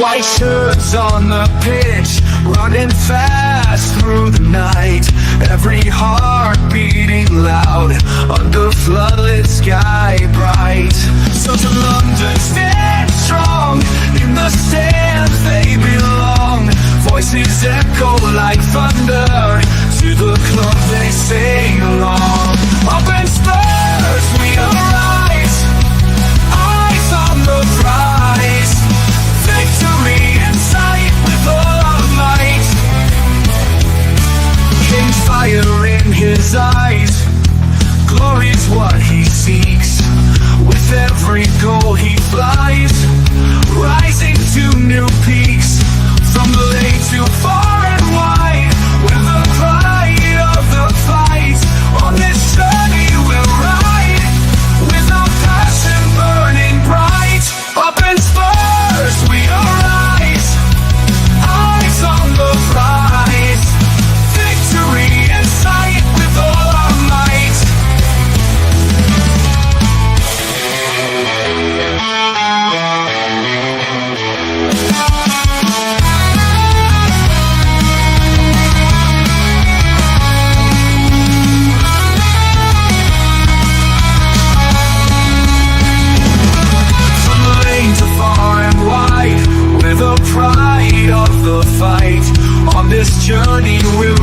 White shirts on the pitch, running fast through the night. Every heart beating loud under floodlit sky bright. So to London, stand strong, in the stands they belong. Voices echo like thunder, to the club they sing along. Up in Spurs we arise, eyes on the prize. Victory in sight with all our might. King's fire in his eyes, glory's what he seeks. With every goal he flies, rising to new peaks. From the lane to far and wide, with the pride of the fight. On this journey we'll ride, with our passion burning bright. Up in Spurs we arise, eyes on the prize. Victory in sight with all our might. The pride of the fight. On this journey we'll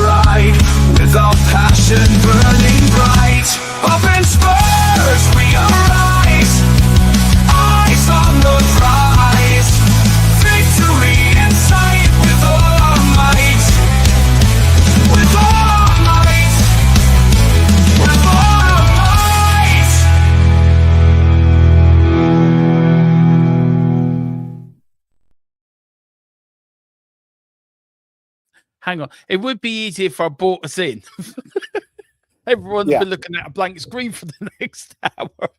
ride, with our passion burning bright. Up in Spurs we arise, eyes on the prize. Victory in sight with all our might. With all our might. With all our might. Hang on. It would be easier if I brought us in. Everyone's been looking at a blank screen for the next hour.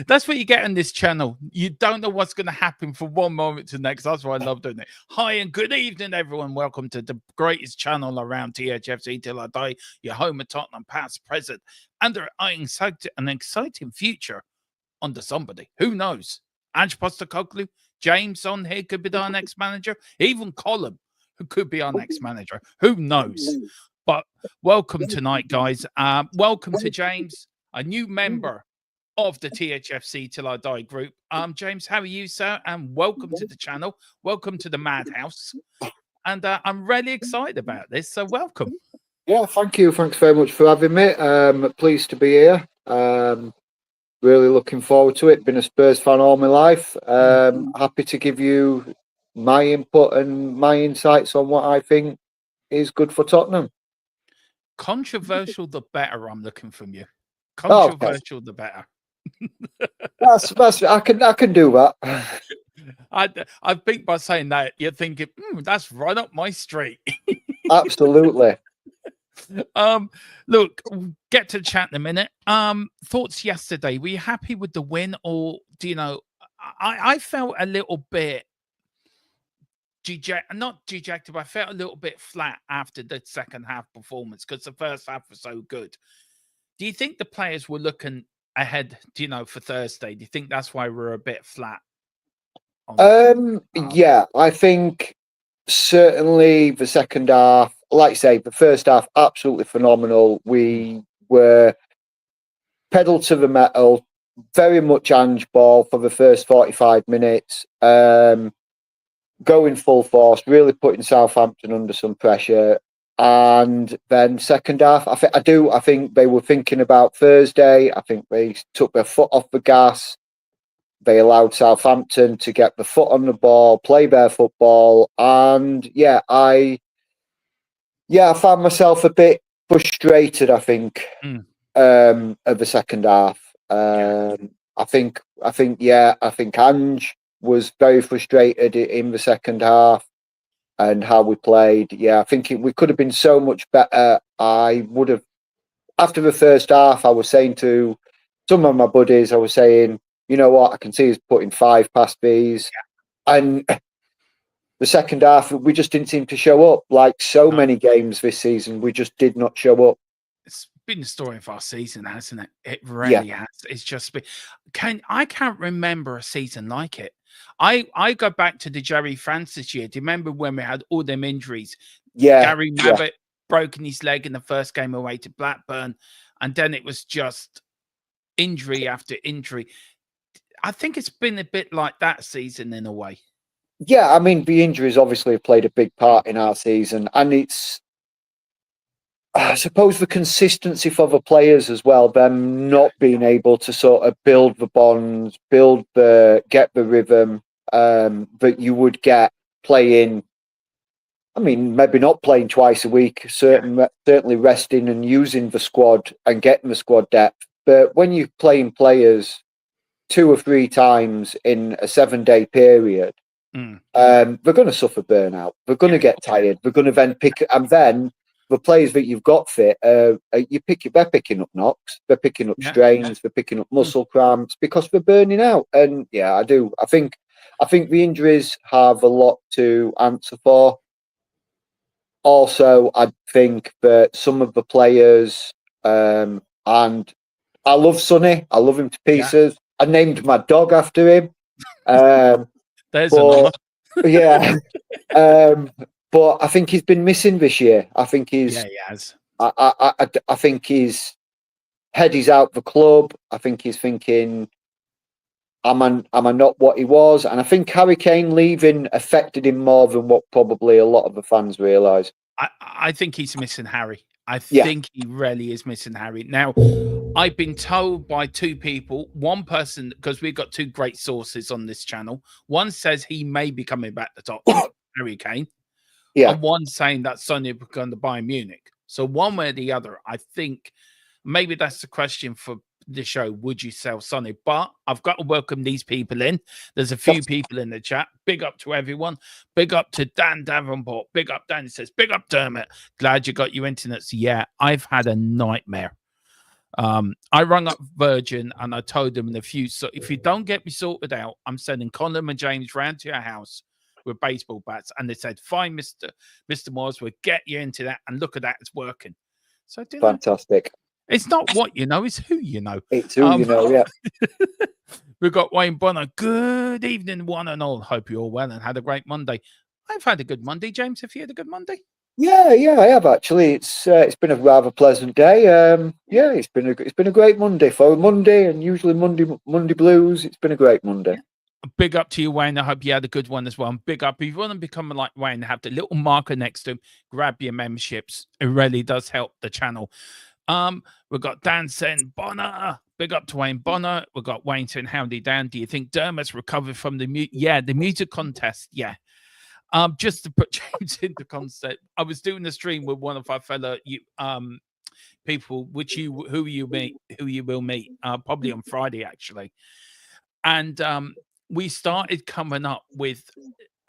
That's what you get on this channel. You don't know what's going to happen from one moment to the next. That's why I love doing it. Hi and good evening, everyone. Welcome to the greatest channel around THFC till I die. Your home of Tottenham, past, present, and an exciting future under somebody. Who knows? Ange Postecoglou, James on here could be our next manager. Even Colin, who could be our next manager. Who knows? But welcome tonight, guys. Welcome to James, a new member of the THFC Till I Die group. James, how are you, sir? And welcome to the channel. Welcome to the Madhouse. And I'm really excited about this, so welcome. Yeah, thank you. Thanks very much for having me. Pleased to be here. Really looking forward to it. Been a Spurs fan all my life. Happy to give you my input and my insights on what I think is good for Tottenham. Controversial the better, I'm looking from you. Controversial the better. that's I can do that. I think by saying that you're thinking, that's right up my street. Absolutely. Look, get to chat in a minute. Thoughts yesterday, were you happy with the win, or do you know, I felt a little bit not dejected, but I felt a little bit flat after the second half performance because the first half was so good. Do you think the players were looking ahead, do you know, for Thursday? Do you think that's why we're a bit flat? Yeah, I think certainly the second half, like I say, the first half, absolutely phenomenal. We were pedal to the metal, very much Ange ball for the first 45 minutes. Going full force, really putting Southampton under some pressure. And then second half, I think they were thinking about Thursday. I think they took their foot off the gas. They allowed Southampton to get the foot on the ball, play their football. And I found myself a bit frustrated, I think, of the second half. I think Ange was very frustrated in the second half and how we played. Yeah, I think we could have been so much better. I would have, after the first half, I was saying to some of my buddies, I was saying, you know what, I can see us putting 5 past these. Yeah. And the second half, we just didn't seem to show up. Like so many games this season, we just did not show up. been the story of our season, hasn't it? It really has. It's just been. I can't remember a season like it. I go back to the Jerry Francis year. Do you remember when we had all them injuries? Gary Mabbott broken his leg in the first game away to Blackburn, and then it was just injury after injury. I think it's been a bit like that season in a way. Yeah, I mean, the injuries obviously have played a big part in our season, and it's, I suppose, the consistency for the players as well, them not being able to sort of build the bonds, get the rhythm that you would get playing. I mean, maybe not playing twice a week, certainly resting and using the squad and getting the squad depth. But when you're playing players 2 or 3 times in a 7-day period, they're going to suffer burnout. They're going to get tired. They're going to then and then the players that you've got fit, they're picking up knocks, they're picking up strains, they're picking up muscle cramps because they're burning out. And I think the injuries have a lot to answer for. Also, I think that some of the players, and I love Sonny, I love him to pieces. I named my dog after him. There's another. But I think he's been missing this year. I think he has. I think his head is out the club. I think he's thinking, am I not what he was? And I think Harry Kane leaving affected him more than what probably a lot of the fans realise. I think he's missing Harry. I think he really is missing Harry. Now, I've been told by 2 people, one person, because we've got 2 great sources on this channel. One says he may be coming back to top, Harry Kane. And one saying that Sonny will go to Bayern Munich. So one way or the other, I think maybe that's the question for the show. Would you sell Sonny? But I've got to welcome these people in. There's a few people in the chat. Big up to everyone. Big up to Dan Davenport. Big up Dan. He says, big up Dermot. Glad you got your internet. So yeah, I've had a nightmare. I rung up Virgin and I told them so if you don't get me sorted out, I'm sending Colin and James round to your house with baseball bats. And they said, fine, Mr. Moores, we'll get you into that. And look at that, it's working. So fantastic. It's not what you know, it's who you know. It's who you know, yeah. We've got Wayne Bonner. Good evening, one and all. Hope you're all well and had a great Monday. I've had a good Monday. James, have you had a good Monday? Yeah, I have actually. It's been a rather pleasant day. It's been a great Monday for a Monday, and usually Monday blues. It's been a great Monday. Big up to you, Wayne. I hope you had a good one as well. And big up. If you want to become like Wayne, have the little marker next to him, grab your memberships. It really does help the channel. We've got Dan saying Bonner. Big up to Wayne Bonner. We've got Wayne saying, howdy Dan. Do you think Dermot's recovered from the the music contest? Yeah. Just to put James into concept, I was doing a stream with one of our fellow people, who you will meet probably on Friday actually, and we started coming up with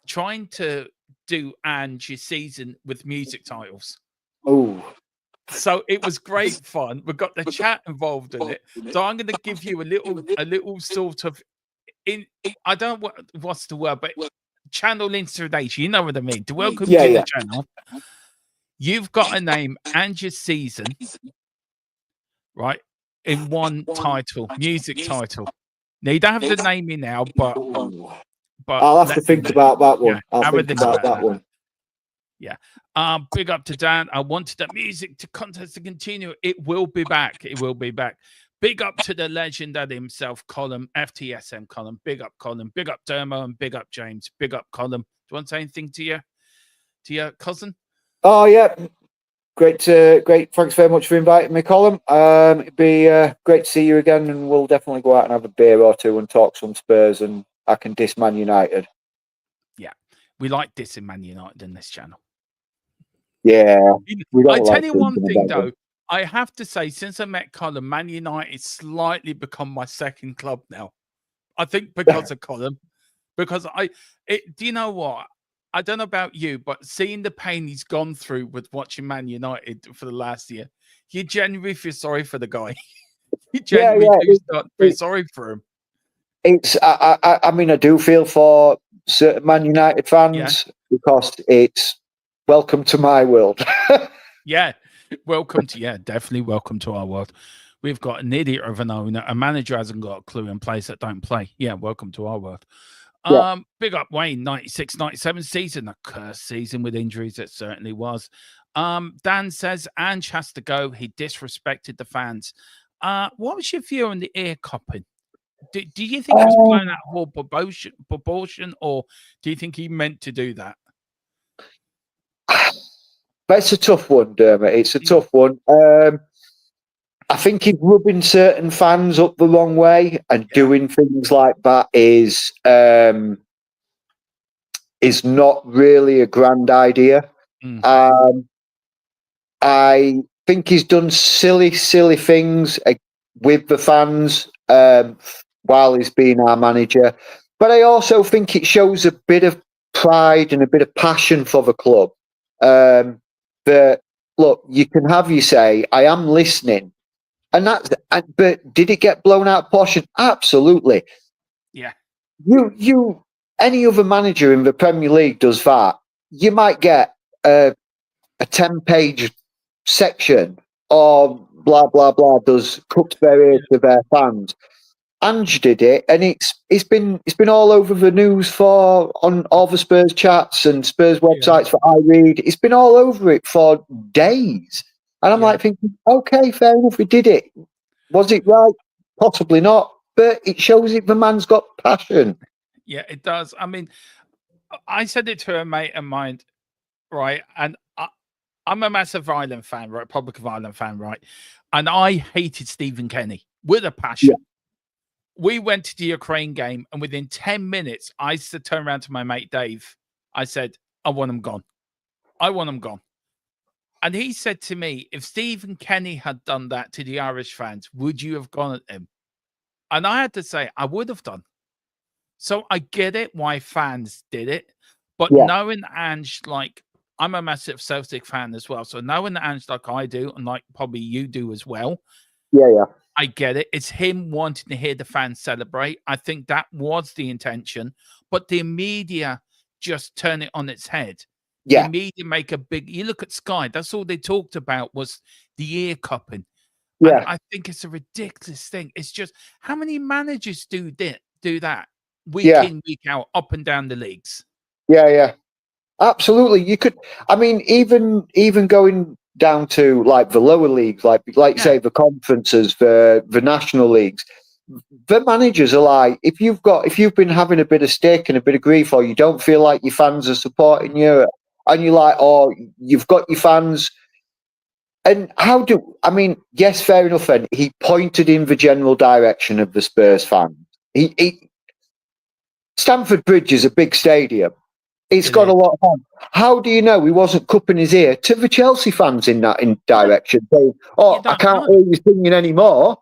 trying to do Angie's season with music titles. Oh, so it was great fun. We got the chat involved in it. So I'm going to give you a little sort of I don't know what's the word, but channel installation. You know what I mean? To welcome to the channel. You've got to name Angie's season, right? In one title, music title. Now you don't have to name me now, but I'll have to think about that one. Yeah, I'll think about that one. Yeah. Big up to Dan. I wanted the music to contest to continue. It will be back. It will be back. Big up to the legend at himself, Colin, FTSM Colin. Big up Colin. Big up Dermo and big up James. Big up Colin. Do you want to say anything to your cousin? Oh yeah. Great. Thanks very much for inviting me, Colin. It'd be great to see you again, and we'll definitely go out and have a beer or two and talk some Spurs, and I can diss Man United. Yeah, we like dissing Man United in this channel. Yeah. I tell you one thing though, I have to say, since I met Colin, Man United slightly become my second club now. I think because of Colin, because do you know what? I don't know about you, but seeing the pain he's gone through with watching Man United for the last year, you genuinely feel sorry for the guy. You genuinely do start to feel sorry for him. It's. I mean, I do feel for certain Man United fans because it's welcome to my world. Yeah. Welcome to, yeah, definitely welcome to our world. We've got an idiot of an owner. A manager hasn't got a clue in place that don't play. Yeah, welcome to our world. Yeah. Big up Wayne, 96, 97 season, a cursed season with injuries. It certainly was. Dan says Ange has to go. He disrespected the fans. What was your view on the ear cupping? Do you think it was blown out of all proportion, or do you think he meant to do that? But it's a tough one, Dermot. It's a tough one. I think he's rubbing certain fans up the wrong way, and doing things like that is not really a grand idea. I think he's done silly things with the fans while he's been our manager. But I also think it shows a bit of pride and a bit of passion for the club. That, look, you can have your say, I am listening. But did it get blown out of proportion? Absolutely. Yeah. Any other manager in the Premier League does that, you might get a 10-page section or blah blah blah does cups their ears to their fans. Ange did it, and it's been all over the news on all the Spurs chats and Spurs websites for I read. It's been all over it for days, and I'm like thinking, okay, fair enough, we did it. Was it right? Possibly not, but it shows it. The man's got passion. Yeah, it does. I mean, I said it to a mate of mine, right? And I'm a massive Ireland fan, right? Republic of Ireland fan, right? And I hated Stephen Kenny with a passion. Yeah. We went to the Ukraine game, and within 10 minutes, I turned around to my mate Dave. I said, I want him gone. I want him gone. And he said to me, if Stephen Kenny had done that to the Irish fans, would you have gone at him? And I had to say, I would have done. So I get it why fans did it. But knowing Ange, like, I'm a massive Celtic fan as well. So knowing Ange like I do, and like probably you do as well. Yeah. I get it. It's him wanting to hear the fans celebrate. I think that was the intention. But the media just turn it on its head. Yeah. The media make a big... You look at Sky, that's all they talked about was the ear cupping. Yeah. And I think it's a ridiculous thing. It's just, how many managers do that week in, week out, up and down the leagues? Yeah. Absolutely. You could, I mean, even going down to like the lower leagues, like say the conferences, the national leagues, the managers are like, if you've been having a bit of stick and a bit of grief, or you don't feel like your fans are supporting you, and you're like, oh, you've got your fans. And yes, fair enough. Then he pointed in the general direction of the Spurs fans. Stamford Bridge is a big stadium. It's got a lot of fans. How do you know he wasn't cupping his ear to the Chelsea fans in direction, saying, "Oh, I can't hear you singing anymore"?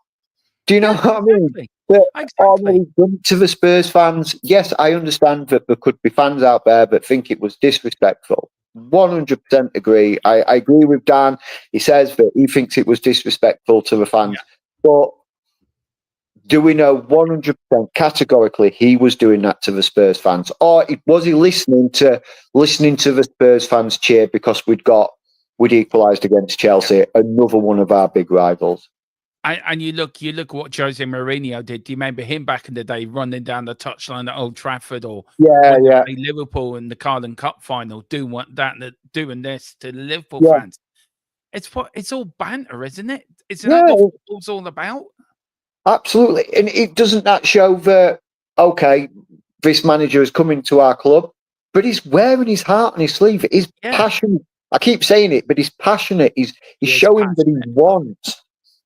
Do you know what I mean? Exactly. He's done to the Spurs fans. Yes, I understand that there could be fans out there that think it was disrespectful. 100% agree. I agree with Dan. He says that he thinks it was disrespectful to the fans, but do we know 100% categorically he was doing that to the Spurs fans, or was he listening to the Spurs fans cheer because we'd equalised against Chelsea, another one of our big rivals? And you look what Jose Mourinho did. Do you remember him back in the day running down the touchline at Old Trafford, or Liverpool in the Carling Cup final, doing this to the Liverpool fans? It's all banter, isn't it? Isn't that what football's all about? Absolutely. And doesn't that show that, okay, this manager is coming to our club, but he's wearing his heart on his sleeve. He's passionate. I keep saying it, but he's passionate. He's showing that he wants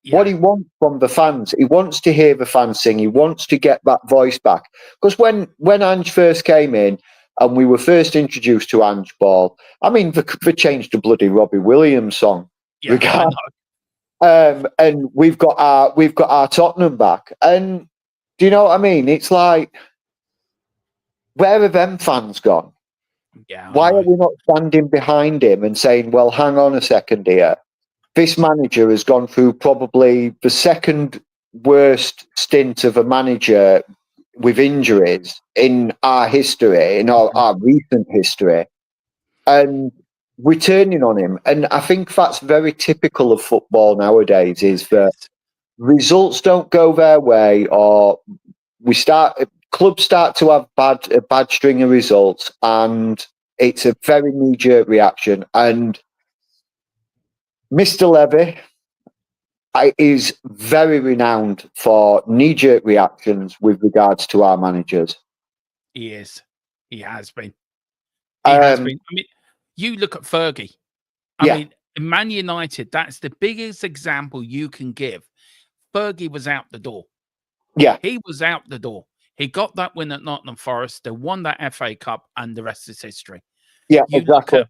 what he wants from the fans. He wants to hear the fans sing. He wants to get that voice back. Because when Ange first came in and we were first introduced to Ange Ball, I mean, they changed the bloody Robbie Williams song. Yeah, and we've got our Tottenham back, and do you know what I mean? It's like, where have them fans gone? Yeah. Why are we not standing behind him and saying, well, hang on a second here, this manager has gone through probably the second worst stint of a manager with injuries in our history, in our recent history, and we're turning on him. And I think that's very typical of football nowadays, is that results don't go their way, or clubs start to have a bad string of results, and it's a very knee-jerk reaction. And Mr. Levy is very renowned for knee-jerk reactions with regards to our managers. He is. He has been. He has been. I mean, you look at Fergie. I mean, in Man United, that's the biggest example you can give. Fergie was out the door. Yeah. He was out the door. He got that win at Nottingham Forest. They won that FA Cup, and the rest is history. Yeah, exactly.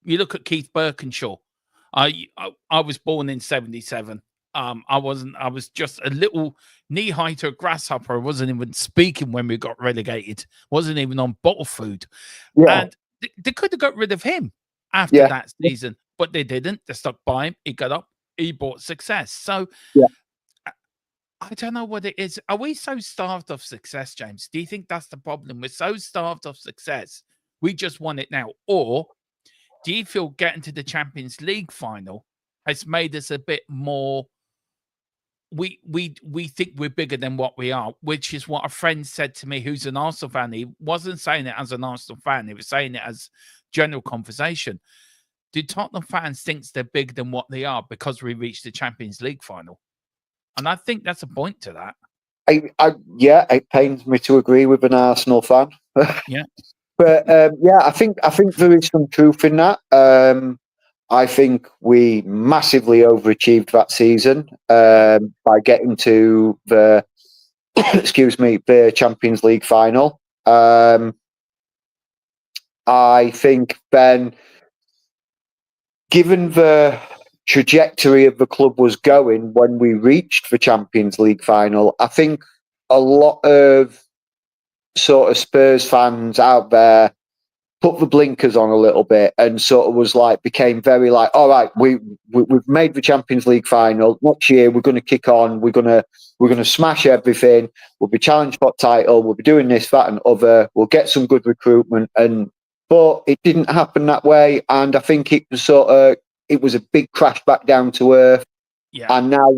You look at Keith Birkinshaw. I was born in 77. I was just a little knee-high to a grasshopper. I wasn't even speaking when we got relegated. Wasn't even on bottle food. Yeah. And they could have got rid of him after that season, but they didn't. They stuck by him. He got up. He brought success. So I don't know what it is. Are we so starved of success, James? Do you think that's the problem? We're so starved of success. We just want it now. Or do you feel getting to the Champions League final has made us a bit more? We think we're bigger than what we are, which is what a friend said to me who's an Arsenal fan. He wasn't saying it as an Arsenal fan. He was saying it as general conversation. Do Tottenham fans think they're bigger than what they are because we reached the Champions League final? And I think that's a point to that. It pains me to agree with an Arsenal fan. Yeah. But I think there is some truth in that. I think we massively overachieved that season by getting to the the Champions League final. I think then, given the trajectory of the club was going when we reached the Champions League final, I think a lot of sort of Spurs fans out there put the blinkers on a little bit and sort of was like, became very like, all right, we've made the Champions League final. Next year we're going to kick on. We're going to smash everything. We'll be challenged for title. We'll be doing this, that, and other. We'll get some good recruitment. But it didn't happen that way. And I think it was it was a big crash back down to earth. Yeah. And now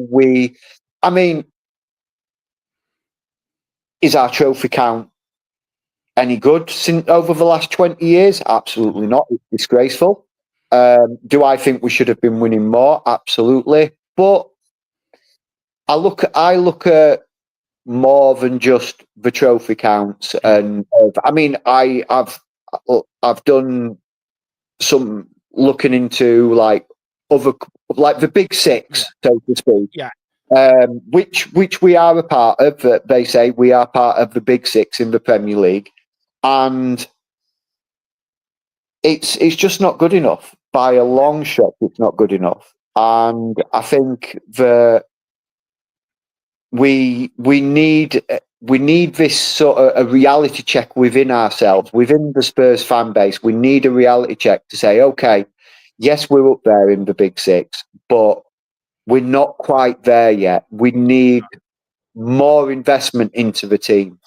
is our trophy count any good since over the last 20 years? Absolutely not. It's disgraceful. Do I think we should have been winning more? Absolutely. But I look at more than just the trophy counts. And I've done some looking into like the big six, so to speak. Yeah. Which we are a part of. They say we are part of the big six in the Premier League, and it's just not good enough by a long shot. It's not good enough, and I think that we need this sort of a reality check within ourselves, within the Spurs fan base. We need a reality check to say, okay, yes, we're up there in the big six, but we're not quite there yet. We need more investment into the team.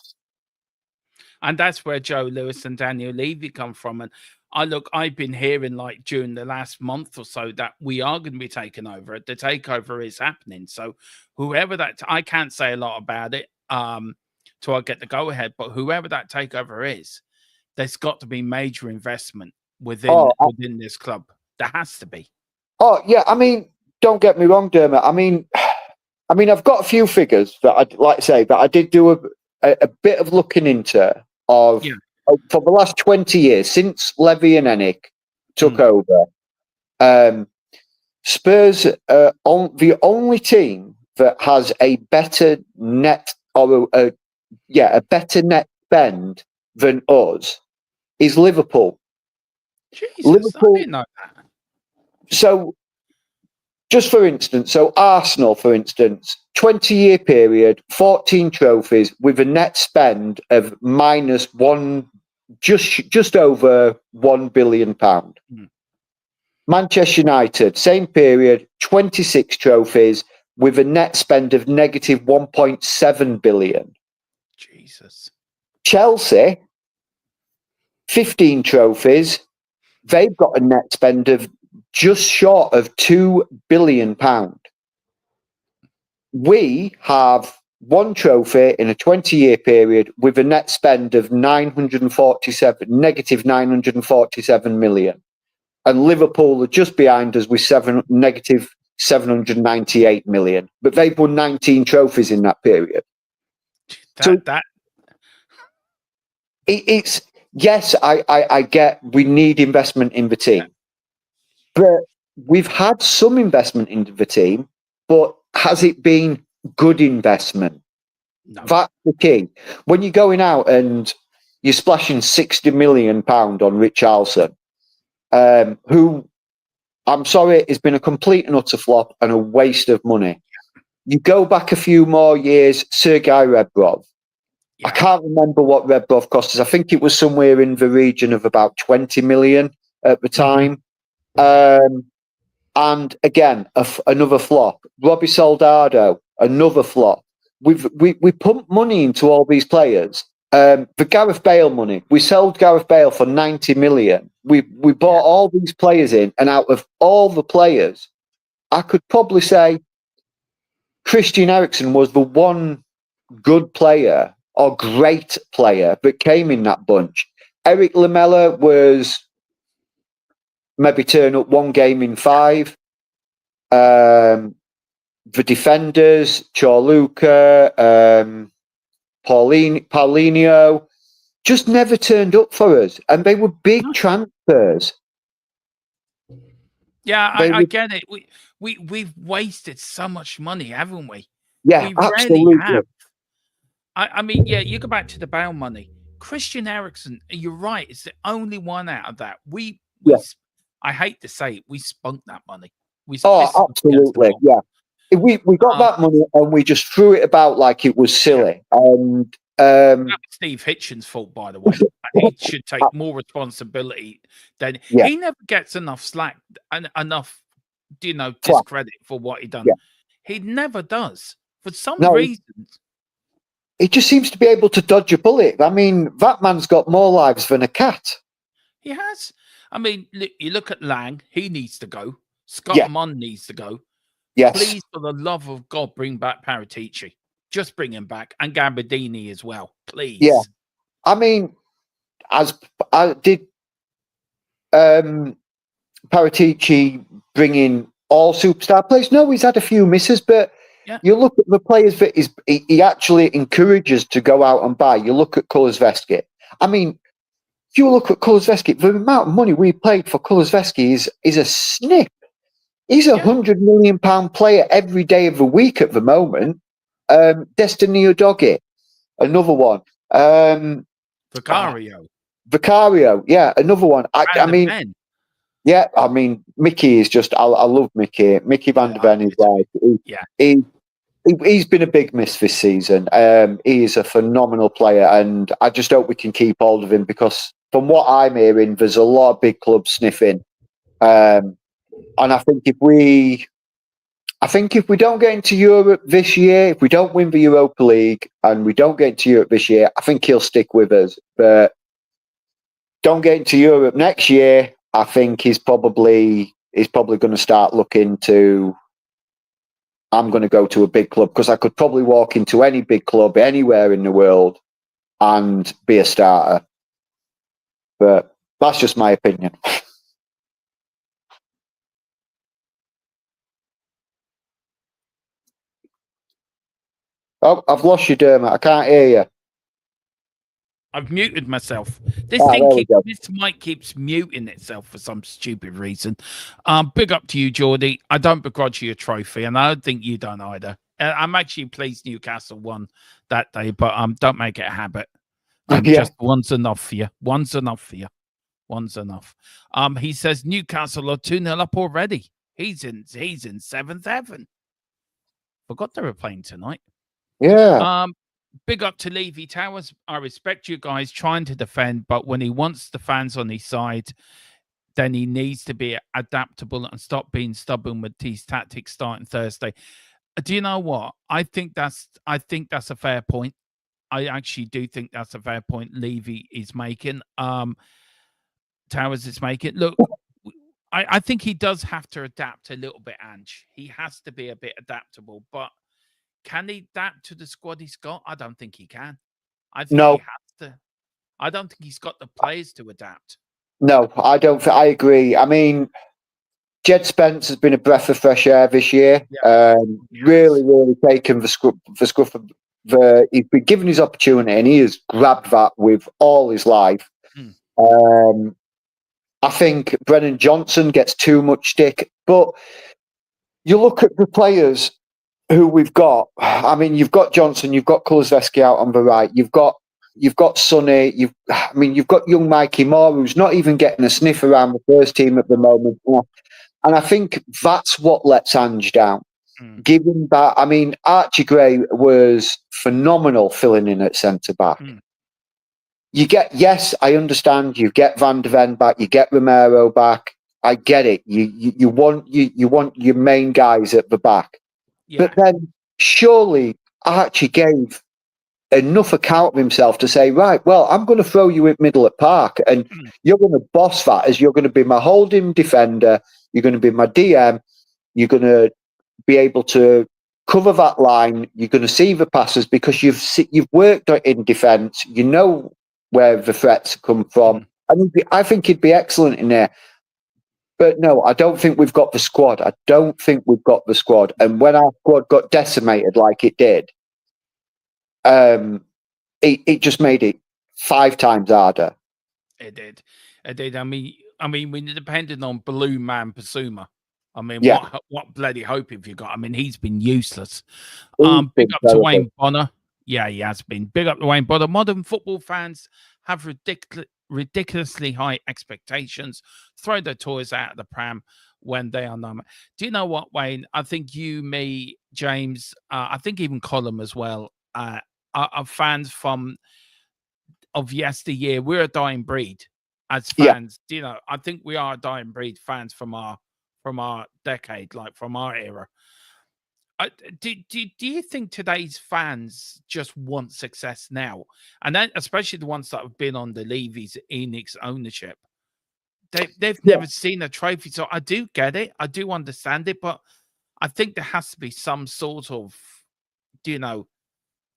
And that's where Joe Lewis and Daniel Levy come from. And I've been hearing like during the last month or so that we are going to be taken over. The takeover is happening. So whoever I can't say a lot about it till I get the go ahead, but whoever that takeover is, there's got to be major investment within this club. There has to be. Oh yeah, I mean, don't get me wrong, Dermot. I mean, I've got a few figures that I'd like to say that I did do a bit of looking into for the last 20 years since Levy and Ennick took over. Spurs are the only team that has a better net a better net spend than us is Liverpool. Jesus, Liverpool, I didn't know that. So, just for instance, Arsenal, for instance, 20-year period, 14 trophies with a net spend of just over £1 billion. Manchester United, same period, 26 trophies with a net spend of negative 1.7 billion. Jesus. Chelsea, 15 trophies They've got a net spend of just short of £2 billion. We have one trophy in a 20-year period with a net spend of negative 947 million. And Liverpool are just behind us with negative 798 million. But they've won 19 trophies in that period. It's yes, I get we need investment in the team. But we've had some investment in the team, but has it been good investment? No. That's the key. When you're going out and you're splashing £60 million on Richarlison, who, I'm sorry, has been a complete and utter flop and a waste of money. You go back a few more years, Sergei Rebrov. Yeah. I can't remember what Rebrov cost us. I think it was somewhere in the region of about 20 million at the time. And again, another flop. Robbie Soldado, another flop. We pumped money into all these players. The Gareth Bale money, we sold Gareth Bale for 90 million. We bought all these players in, and out of all the players, I could probably say Christian Eriksen was the one good player or great player that came in that bunch. Eric Lamela was maybe turn up one game in 5. The defenders, Chorluka, Paulinho, just never turned up for us, and they were big transfers. Yeah, I get it. We've wasted so much money, haven't we? Yeah, we absolutely. Really have. I mean, yeah, you go back to the Bale money. Christian Eriksen, you're right. It's the only one out of that. I hate to say it, we spunked that money. Absolutely, yeah. We got that money and we just threw it about like it was silly. And that was Steve Hitchens' fault, by the way. He should take more responsibility than he never gets enough slack and enough, discredit for what he done. Yeah. He never does for some reason. He just seems to be able to dodge a bullet. I mean, that man's got more lives than a cat. He has. I mean, you look at Lang. He needs to go. Scott Munn needs to go. Yes. Please, for the love of God, bring back Paratici. Just bring him back. And Gabardini as well. Please. Yeah. I mean, as I did Paratici bring in all superstar players? No, he's had a few misses, but you look at the players that he actually encourages to go out and buy. You look at Kulusevski. I mean, if you look at Kulusevski, the amount of money we paid for Kulusevski is a snip. He's a £100 million player every day of the week at the moment. Destiny Udogie, another one. Vicario, yeah, another one. I mean, yeah, I mean, Mickey is just. I love Mickey. Mickey Van der Ven is like. He's been a big miss this season. He is a phenomenal player, and I just hope we can keep hold of him because, from what I'm hearing, there's a lot of big clubs sniffing. And I think if we don't get into Europe this year, if we don't win the Europa League and we don't get into Europe this year, I think he'll stick with us. But don't get into Europe next year, I think he's probably going to start looking to. I'm going to go to a big club because I could probably walk into any big club anywhere in the world and be a starter. But that's just my opinion. Oh, I've lost you, Dermot. I can't hear you. I've muted myself. This mic keeps muting itself for some stupid reason. Big up to you, Geordie. I don't begrudge you a trophy, and I don't think you don't either. I'm actually pleased Newcastle won that day, but don't make it a habit. Just one's enough for you. One's enough for you. One's enough. He says Newcastle are 2-0 up already. He's in 7th heaven. Forgot they were playing tonight. Yeah. Big up to Levy Towers. I respect you guys trying to defend, but when he wants the fans on his side, then he needs to be adaptable and stop being stubborn with these tactics starting Thursday. Do you know what? I think that's a fair point. I actually do think that's a fair point Levy is making. Towers is making. Look, I think he does have to adapt a little bit, Ange. He has to be a bit adaptable, but can he adapt to the squad he's got? I don't think he can. I think he No, has to. I don't think he's got the players to adapt. no, I don't. I agree. I mean, Jed Spence has been a breath of fresh air this year. Really, really taken the scruff of he's been given his opportunity and he has grabbed that with all his life. I think Brennan Johnson gets too much stick, but you look at the players who we've got. I mean, you've got Johnson, you've got Kulusevski out on the right, you've got Sonny, you've got young Mikey Moore, who's not even getting a sniff around the first team at the moment. And I think that's what lets Ange down. Given that, I mean, Archie Gray was phenomenal filling in at centre back. You get, yes, I understand. You get Van de Ven back, you get Romero back. I get it. You want your main guys at the back, but then surely Archie gave enough account of himself to say, right, well, I'm going to throw you in middle at park, and you're going to boss that as you're going to be my holding defender. You're going to be my DM. You're going to be able to cover that line. You're going to see the passes because you've worked in defence. You know where the threats come from. I think he'd be excellent in there. But no, I don't think we've got the squad. I don't think we've got the squad. And when our squad got decimated like it did, it just made it 5 times harder. It did. I mean, when you're depending on Blue Man Pasuma, I mean, what bloody hope have you got? I mean, he's been useless. Big up to Wayne Bonner. Yeah, he has been. Big up to Wayne Bonner. Modern football fans have ridiculously high expectations. Throw their toys out of the pram when they are numbered. Do you know what, Wayne? I think you, me, James, I think even Colin as well, are fans of yesteryear. We're a dying breed as fans. You know, I think we are a dying breed fans from our decade, like from our era. Do you think today's fans just want success now? And then especially the ones that have been on the Levy's Enix ownership. They've never seen a trophy. So I do get it. I do understand it, but I think there has to be some sort of,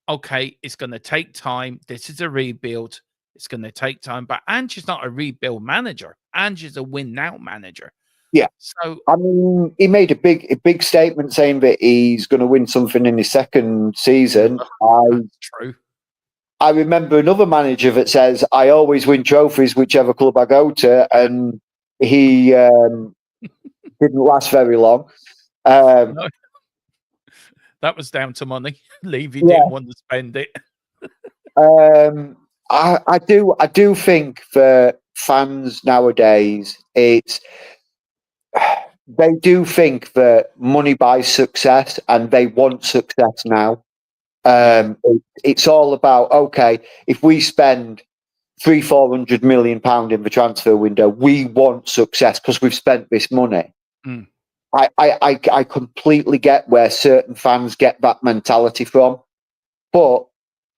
okay, it's going to take time. This is a rebuild. It's going to take time. But Ange is not a rebuild manager. Ange is a win-now manager. Yeah. So I mean, he made a big statement saying that he's going to win something in his second season. That's true. I remember another manager that says, "I always win trophies, whichever club I go to," and he didn't last very long. No. That was down to money. Levy didn't want to spend it. I do think for fans nowadays, they do think that money buys success, and they want success now. It's all about, okay, if we spend £300-400 million in the transfer window, we want success because we've spent this money. I completely get where certain fans get that mentality from, but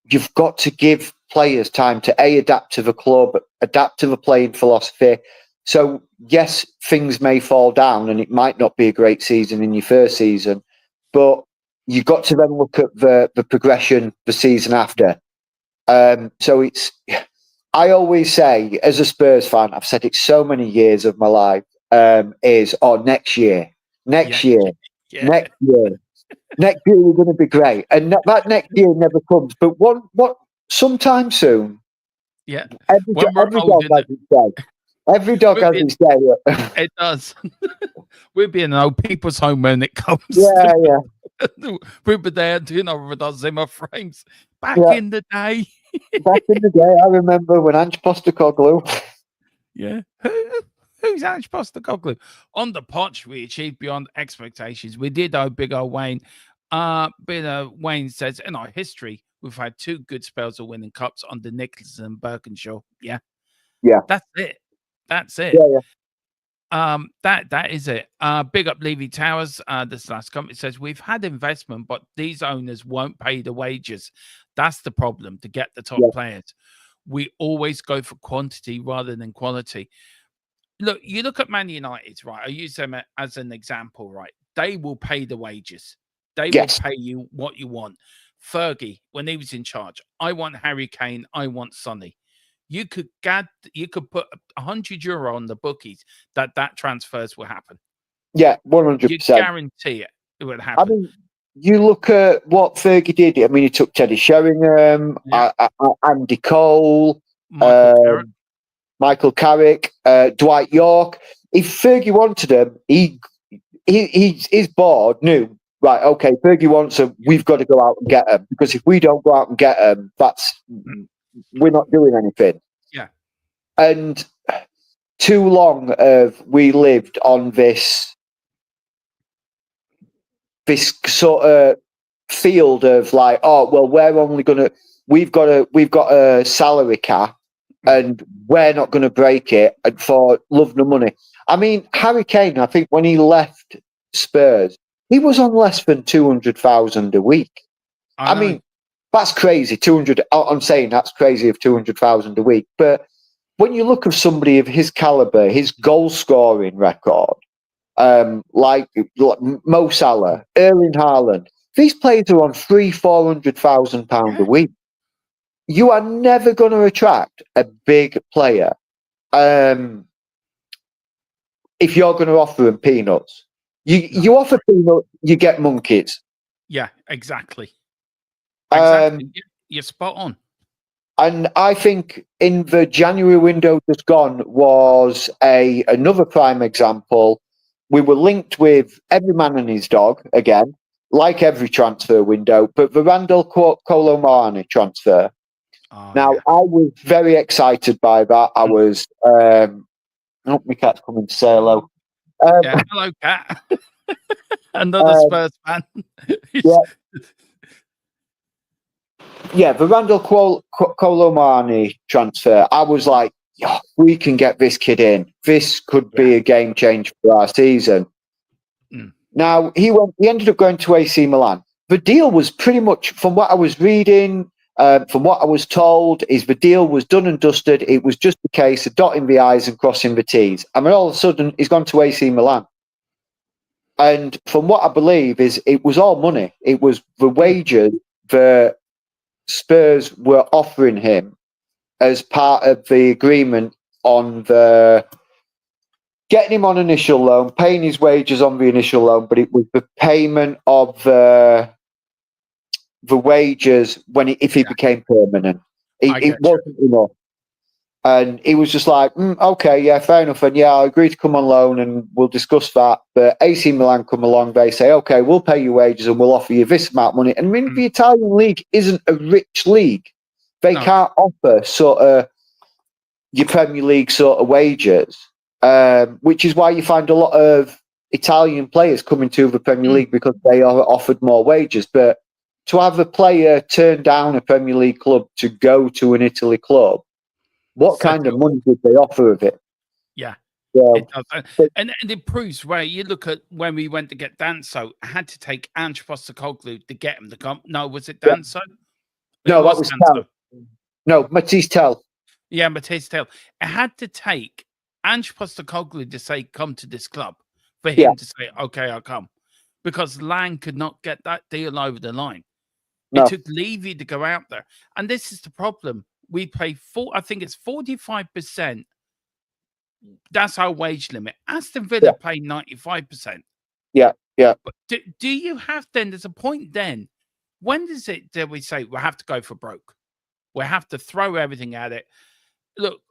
you've got to give players time to adapt to the club, adapt to the playing philosophy. So yes, things may fall down and it might not be a great season in your first season, but you've got to then look at the progression the season after. So I always say, as a Spurs fan, I've said it so many years of my life, next year, next year we're going to be great. And that next year never comes, but sometime soon. Yeah. Every dog has its day. Every dog has its day. It does. We'll be in an old people's home when it comes. Yeah. We'll be there doing with our Zimmer frames back in the day. Back in the day, I remember when Ange Postecoglou. Yeah. Who's Ange Postecoglou? On the potch, we achieved beyond expectations. We did, big old Wayne. Wayne says, in our history, we've had 2 good spells of winning cups under Nicholson and Birkinshaw. Yeah. That's it. That is it. Big up Levy Towers. This last comment says, we've had investment, but these owners won't pay the wages. That's the problem to get the top players. We always go for quantity rather than quality. look, you look at Man United, right? I use them as an example, right? They will pay the wages. They will Yes. pay you what you want. Fergie, when he was in charge, I want Harry Kane, I want Sonny. You could put €100 on the bookies that transfers will happen. Yeah, 100%. You guarantee it would happen. I mean, you look at what Fergie did. I mean, he took Teddy Sheringham, Andy Cole, Michael Carrick, Dwight York. If Fergie wanted him, his board knew, right, okay, Fergie wants him, we've got to go out and get him. Because if we don't go out and get him, we're not doing anything. Yeah. And too long have we lived on this sort of field of like, oh, well, we've got a salary cap and we're not going to break it and for love nor money. I mean, Harry Kane, I think when he left Spurs, he was on less than 200,000 a week. I mean, that's crazy. 200. I'm saying that's crazy of 200,000 a week. But when you look at somebody of his caliber, his goal scoring record, like Mo Salah, Erling Haaland, these players are on £300,000-400,000 a week. You are never going to attract a big player if you're going to offer them peanuts. You offer peanuts, you get monkeys. Yeah, exactly. You're spot on. And I think in the January window just gone was another prime example. We were linked with every man and his dog again, like every transfer window, but the Randall Kolo Muani transfer. I was very excited by that. I was. I hope my cat's coming to say hello. Hello, cat. Another Spurs fan. Yeah, the Randall Kolo Muani transfer. I was like, we can get this kid in. This could be a game changer for our season. Now he ended up going to AC Milan. The deal was pretty much, from what I was reading, from what I was told, is the deal was done and dusted. It was just a case of dotting the I's and crossing the T's. I mean, all of a sudden he's gone to AC Milan. And from what I believe is it was all money. It was the wages that Spurs were offering him as part of the agreement on the getting him on initial loan, paying his wages on the initial loan, but it was the payment of the wages if he became permanent. It wasn't enough. And he was just like, okay, yeah, fair enough. And yeah, I agree to come on loan and we'll discuss that. But AC Milan come along, they say, okay, we'll pay you wages and we'll offer you this amount of money. And I mean, the Italian league isn't a rich league. They can't offer sort of your Premier League sort of wages, which is why you find a lot of Italian players coming to the Premier League because they are offered more wages. But to have a player turn down a Premier League club to go to an Italy club, what kind of money did they offer of it? Yeah. It does. And it proves where you look at when we went to get Danso, I had to take Ange Postecoglou to get him to come. No, was it Danso? No, that was Danso. No, Matisse Tell. Yeah, Matisse Tell. I had to take Ange Postecoglou to say, come to this club, for him to say, okay, I'll come. Because Lang could not get that deal over the line. It took Levy to go out there. And this is the problem. We pay I think it's 45%. That's our wage limit. Aston Villa pay 95%. Yeah. But do you have then? There's a point then. When do we say we have to go for broke? We have to throw everything at it. Look,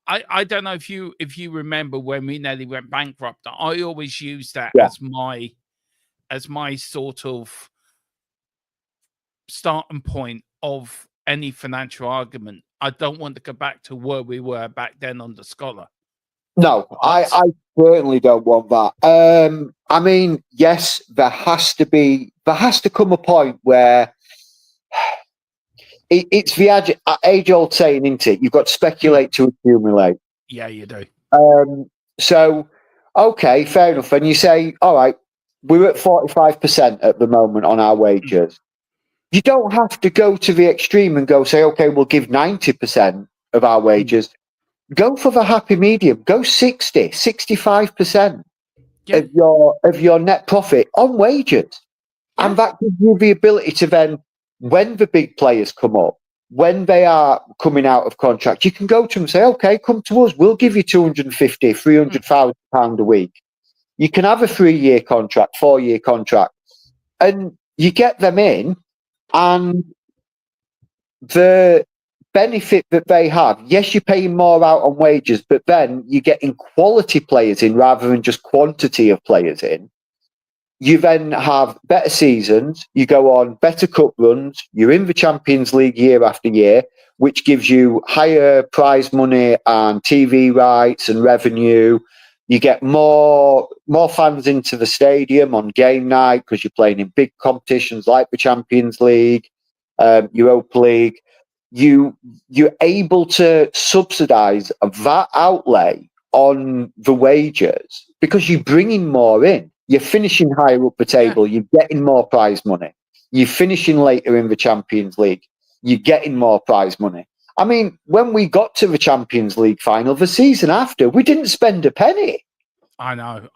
I don't know if you remember when we nearly went bankrupt. I always use that as my sort of starting point of any financial argument. I don't want to go back to where we were back then under Scholar. No, I certainly don't want that. I mean, yes, there has to come a point where it's the age-old saying, isn't it? You've got to speculate to accumulate. Yeah, you do. So, okay, fair enough. And you say, all right, we're at 45% at the moment on our wages. You don't have to go to the extreme and go say, okay, we'll give 90% of our wages. go for the happy medium. Go 60, 65% Yeah. of your net profit on wages. Yeah. And that gives you the ability to then, when the big players come up, when they are coming out of contract, you can go to them and say, okay, come to us. We'll give you 250, 300,000 pounds a week. You can have a 3-year contract, 4-year contract, and you get them in, and the benefit that they have, yes, you're paying more out on wages, but then you're getting quality players in rather than just quantity of players in. You then have better seasons, you go on better cup runs, you're in the Champions League year after year, which gives you higher prize money and TV rights and revenue. You get more fans into the stadium on game night because you're playing in big competitions like the Champions League, Europa League. You're able to subsidise that outlay on the wages because you're bringing more in. You're finishing higher up the table. Yeah. You're getting more prize money. You're finishing later in the Champions League. You're getting more prize money. I mean, when we got to the Champions League final, the season after, we didn't spend a penny. I know.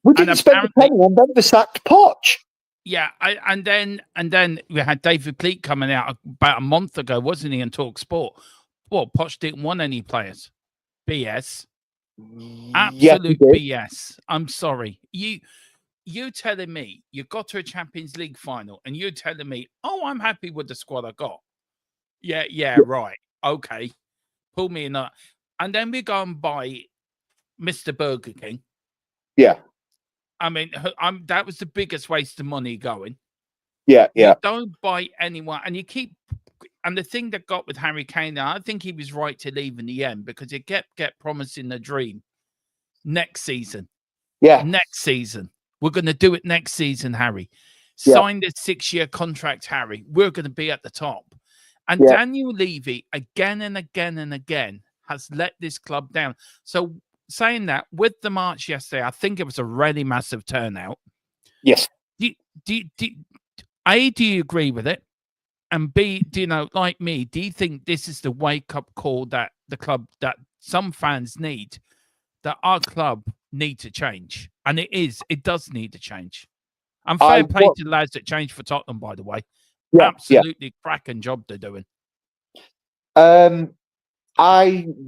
We didn't spend a penny, and then they sacked Poch. Yeah, and then we had David Pleat coming out about a month ago, wasn't he, in Talk Sport? Well, Poch didn't want any players. BS. Absolute BS. I'm sorry. You telling me you got to a Champions League final and you're telling me, oh, I'm happy with the squad I got. Yeah, right. Okay. Pull me in that. And then we go and buy Mr. Burger King. Yeah. I mean, that was the biggest waste of money going. Yeah. You don't buy anyone, and you keep. And the thing that got with Harry Kane, I think he was right to leave in the end because he kept promising the dream. Next season. Yeah. Next season. We're going to do it next season, Harry. Sign this 6-year contract, Harry. We're going to be at the top. And Daniel Levy, again and again and again, has let this club down. So saying that, with the march yesterday, I think it was a really massive turnout. Yes. A, do you agree with it? And B, do you know, like me, do you think this is the wake-up call that the club, that some fans need, that our club need to change? And it does need to change. And fair play to the lads that changed for Tottenham, by the way. Absolutely cracking job they're doing. I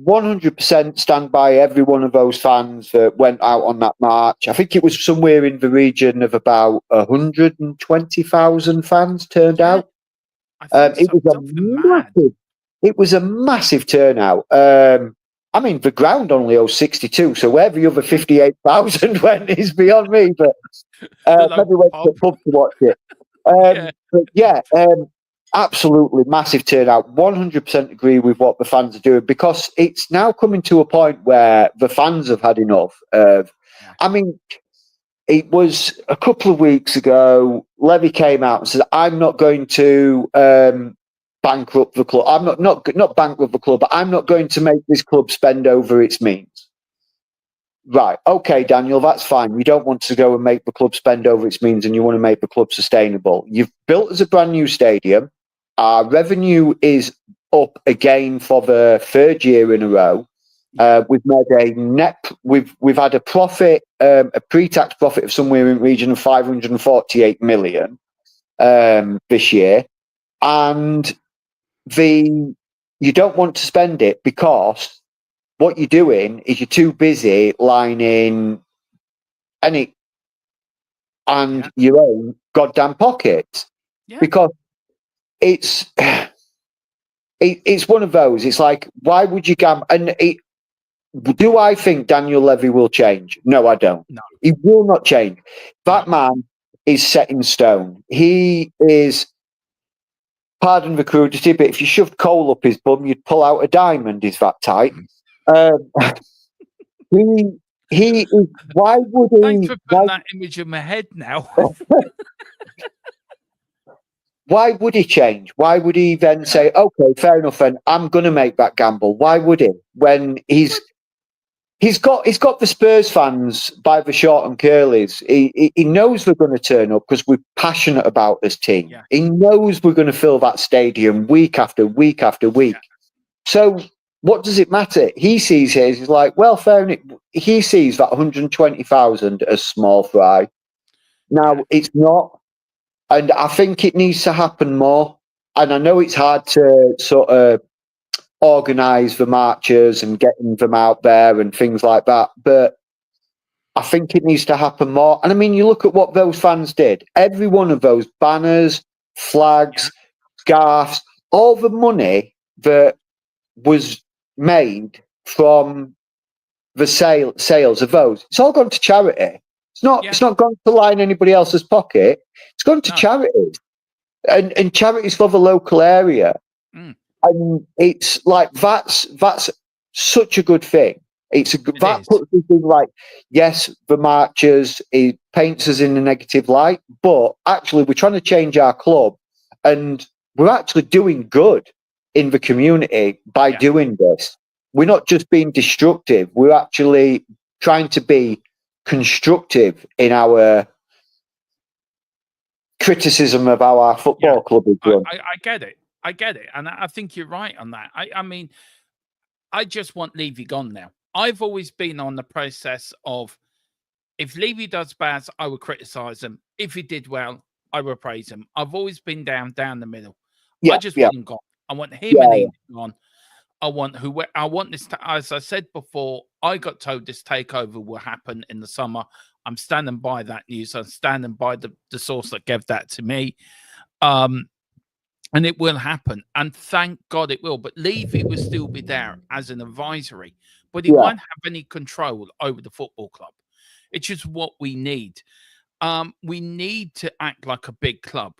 100% stand by every one of those fans that went out on that march. I think it was somewhere in the region of about 120,000 fans turned out. It was a massive turnout. I mean, the ground only owes 62, so where the other 58,000 went is beyond me. But maybe went to the pub to watch it. But absolutely massive turnout. 100% agree with what the fans are doing because it's now coming to a point where the fans have had enough of. I mean, it was a couple of weeks ago. Levy came out and said, "I'm not going to bankrupt the club. I'm not bankrupt the club, but I'm not going to make this club spend over its means." Right, okay, Daniel, that's fine. You don't want to go and make the club spend over its means, and you want to make the club sustainable. You've built us a brand new stadium. Our revenue is up again for the 3rd year in a row. We've made a net. We've had a profit, a pre-tax profit of somewhere in the region of 548 million this year, and you don't want to spend it because what you're doing is you're too busy lining your own goddamn pockets because it's one of those. It's like, why would you gamble? And do I think Daniel Levy will change? No, I don't. No. He will not change. That man is set in stone. He is, pardon the crudity, but if you shoved coal up his bum, you'd pull out a diamond. He's that tight. He is. Why would he? Thanks for putting that image in my head now. Why would he change? Why would he then say, "Okay, fair enough, and I'm going to make that gamble"? Why would he? When he's got the Spurs fans by the short and curlies. He knows we're going to turn up because we're passionate about this team. Yeah. He knows we're going to fill that stadium week after week after week. Yeah. So what does it matter? He sees his, he's like, well, fair enough. He sees that 120,000 as small fry. Now, it's not. And I think it needs to happen more. And I know it's hard to sort of organise the marches and getting them out there and things like that. But I think it needs to happen more. And I mean, you look at what those fans did. Every one of those banners, flags, scarves, all the money that was made from the sales of those, it's all gone to charity. It's not gone to line anybody else's pocket. It's gone to charities. And charities for the local area. And it's like that's such a good thing. Puts us in like, yes, the marchers, it paints us in a negative light, but actually we're trying to change our club, and we're actually doing good in the community by doing this. We're not just being destructive, we're actually trying to be constructive in our criticism of how our football club is run. I get it. I get it. And I think you're right on that. I mean, I just want Levy gone now. I've always been on the process of, if Levy does bad, I will criticise him. If he did well, I will praise him. I've always been down the middle. I just want him gone. I want him and Edie gone. I want this, as I said before, I got told this takeover will happen in the summer. I'm standing by that news. I'm standing by the source that gave that to me. And it will happen. And thank God it will. But Levy will still be there as an advisory. But he won't have any control over the football club. It's just what we need. We need to act like a big club.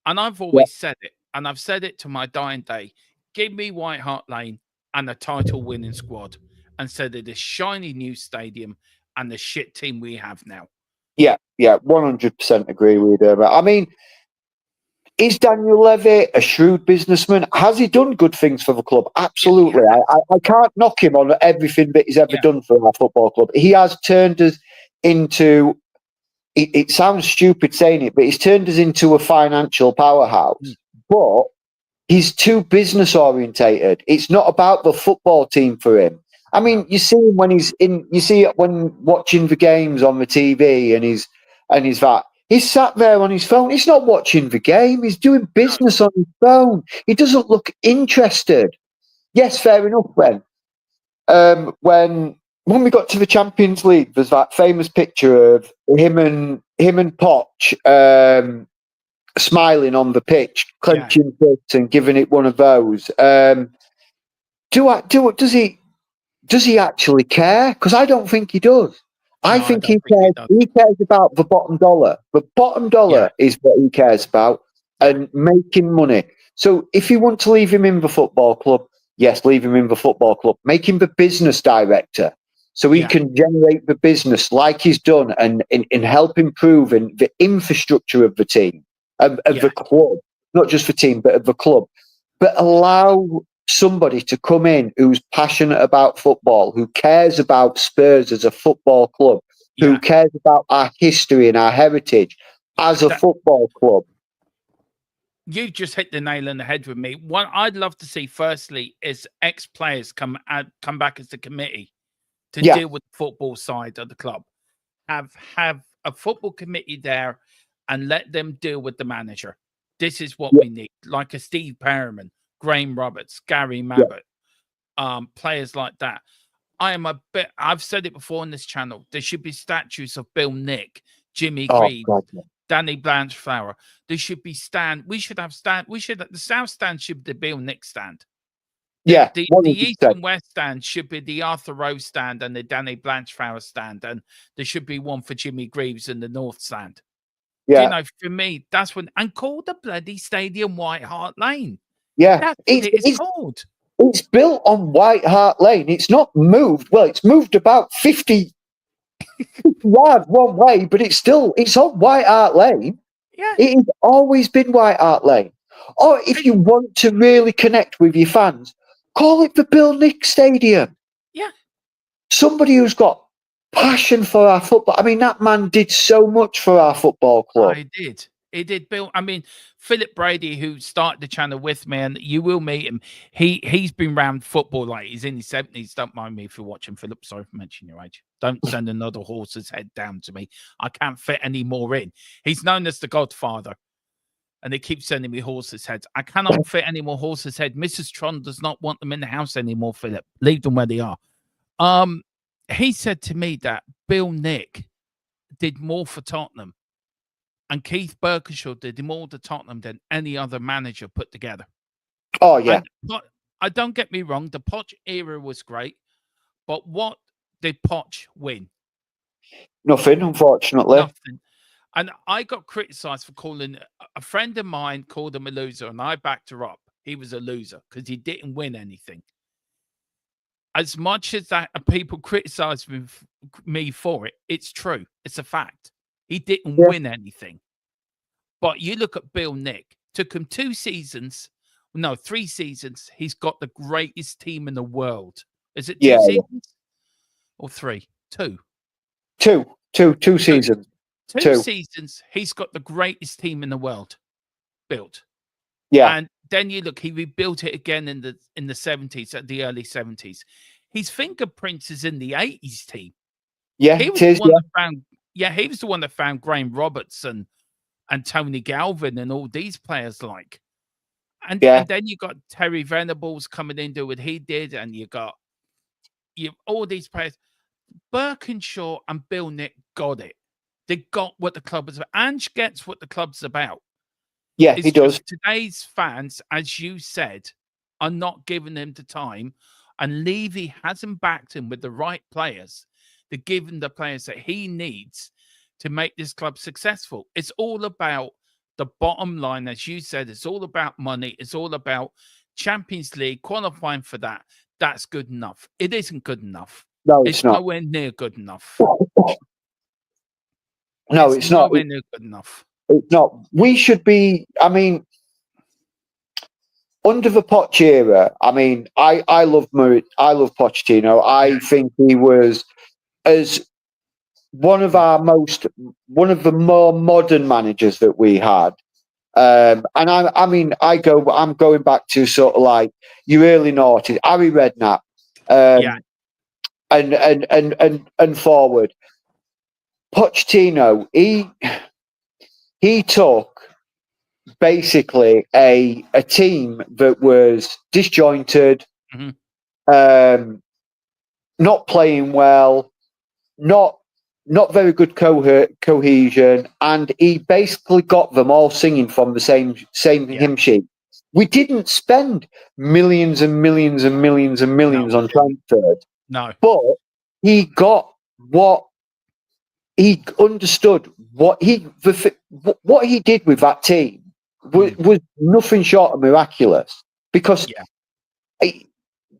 And I've always said it. And I've said it to my dying day. Give me White Hart Lane and a title-winning squad instead of this shiny new stadium and the shit team we have now. Yeah, 100% agree with you. I mean, is Daniel Levy a shrewd businessman? Has he done good things for the club? Absolutely. I can't knock him on everything that he's ever done for our football club. He has turned us into, it sounds stupid saying it, but he's turned us into a financial powerhouse. But he's too business orientated. It's not about the football team for him. I mean, you see him when he's in. You see it when watching the games on the TV, and he's sat there on his phone. He's not watching the game. He's doing business on his phone. He doesn't look interested. Yes, fair enough. When we got to the Champions League, there's that famous picture of him and Poch smiling on the pitch, clenching fists and giving it one of those. Does he actually care? Because I don't think he does. I think he cares. He cares about the bottom dollar. The bottom dollar is what he cares about, and making money. So if you want to leave him in the football club, yes, leave him in the football club. Make him the business director, so he can generate the business like he's done, and help improve in the infrastructure of the team, of the club, not just the team, but of the club. But allow somebody to come in who's passionate about football, who cares about Spurs as a football club, who cares about our history and our heritage as a football club. You just hit the nail on the head with me. What I'd love to see, firstly, is ex-players come back as the committee to deal with the football side of the club. Have a football committee there and let them deal with the manager. This is what we need, like a Steve Perriman, Graham Roberts, Gary Mabbott, players like that. I've said it before on this channel. There should be statues of Bill Nick, Jimmy Green, Danny Blanchflower. There should be the South stand should be the Bill Nick stand. The East and West stand should be the Arthur Rose stand and the Danny Blanchflower stand. And there should be one for Jimmy Greaves in the North stand. Yeah. You know, for me, that's when, and call the bloody stadium White Hart Lane. Yeah, that's what it's called. It's built on White Hart Lane. It's not moved. Well, it's moved about 50 yards one way, but it's on White Hart Lane. Yeah, it has always been White Hart Lane. Or if you want to really connect with your fans, call it the Bill Nick Stadium. Yeah, somebody who's got passion for our football. I mean, that man did so much for our football club. He did. Bill. I mean, Philip Brady, who started the channel with me, and you will meet him. He's been around football like he's in his 70s. Don't mind me if you're watching, Philip. Sorry for mentioning your age. Don't send another horse's head down to me. I can't fit any more in. He's known as the Godfather, and they keep sending me horses' heads. I cannot fit any more horses' head. Mrs. Tron does not want them in the house anymore, Philip. Leave them where they are. He said to me that Bill Nick did more for Tottenham, and Keith Birkinshaw did more to Tottenham than any other manager put together. Oh, yeah. And, I don't get me wrong, the Poch era was great, but what did Poch win? Nothing, unfortunately. Nothing. And I got criticised for calling a friend of mine called him a loser, and I backed her up. He was a loser because he didn't win anything. As much as that people criticize me for it, it's true. It's a fact. He didn't win anything. But you look at Bill Nick, took him 3 seasons. He's got the greatest team in the world. Is it 2 seasons or 3? 2. 2 seasons. 2 seasons. He's got the greatest team in the world built. Yeah. And then you look, he rebuilt it again in the 70s, at the early 70s. His fingerprints is in the 80s team. Yeah, he was the one that found. Yeah, he was the one that found Graham Roberts and Tony Galvin and all these players like. And then you got Terry Venables coming in, do what he did, and you all these players. Birkinshaw and Bill Nick got it. They got what the club was about. Ange gets what the club's about. Yeah, he does. Today's fans, as you said, are not giving him the time, and Levy hasn't backed him with the right players to give him the players that he needs to make this club successful. It's all about the bottom line, as you said. It's all about money. It's all about Champions League, qualifying for that. That's good enough. It isn't good enough. No, it's not. Nowhere near good enough. No, it's not. Nowhere near good enough. It's not. We should be. I mean, under the Poch era. I mean, I love Pochettino. I think he was as one of the more modern managers that we had. And I'm going back to sort of like your early noughties, Harry Redknapp, and forward. Pochettino, he took basically a team that was disjointed, not playing well, not very good cohesion, and he basically got them all singing from the same hymn sheet. We didn't spend millions and millions and millions and millions on transfers. No, but he got what he understood. What he did with that team was nothing short of miraculous. Because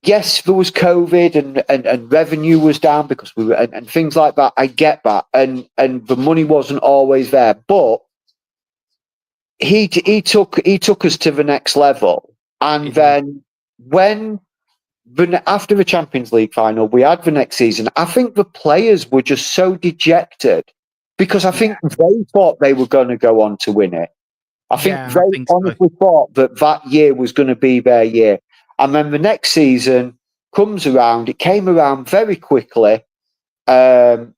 yes, there was COVID and revenue was down because we were and things like that. I get that, and the money wasn't always there, but he took us to the next level. And then after the Champions League final, we had the next season. I think the players were just so dejected because I think they thought they were going to go on to win it. I think they honestly thought that year was going to be their year. And then the next season comes around. It came around very quickly. And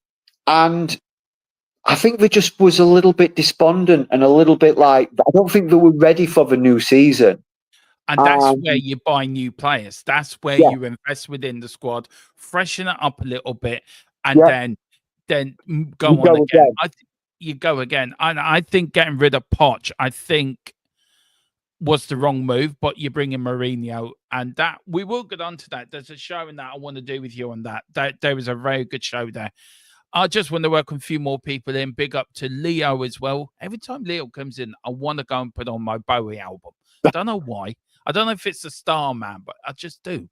I think they just was a little bit despondent and a little bit like, I don't think they were ready for the new season. And that's where you buy new players. That's where you invest within the squad, freshen it up a little bit, and then go on again. You go again. And I think getting rid of Poch, I think, was the wrong move, but you bring in Mourinho, and that we will get on to that. There's a show in that I want to do with you on that. There was a very good show there. I just want to welcome a few more people in. Big up to Leo as well. Every time Leo comes in, I want to go and put on my Bowie album. I don't know why. I don't know if it's the Star Man, but I just do.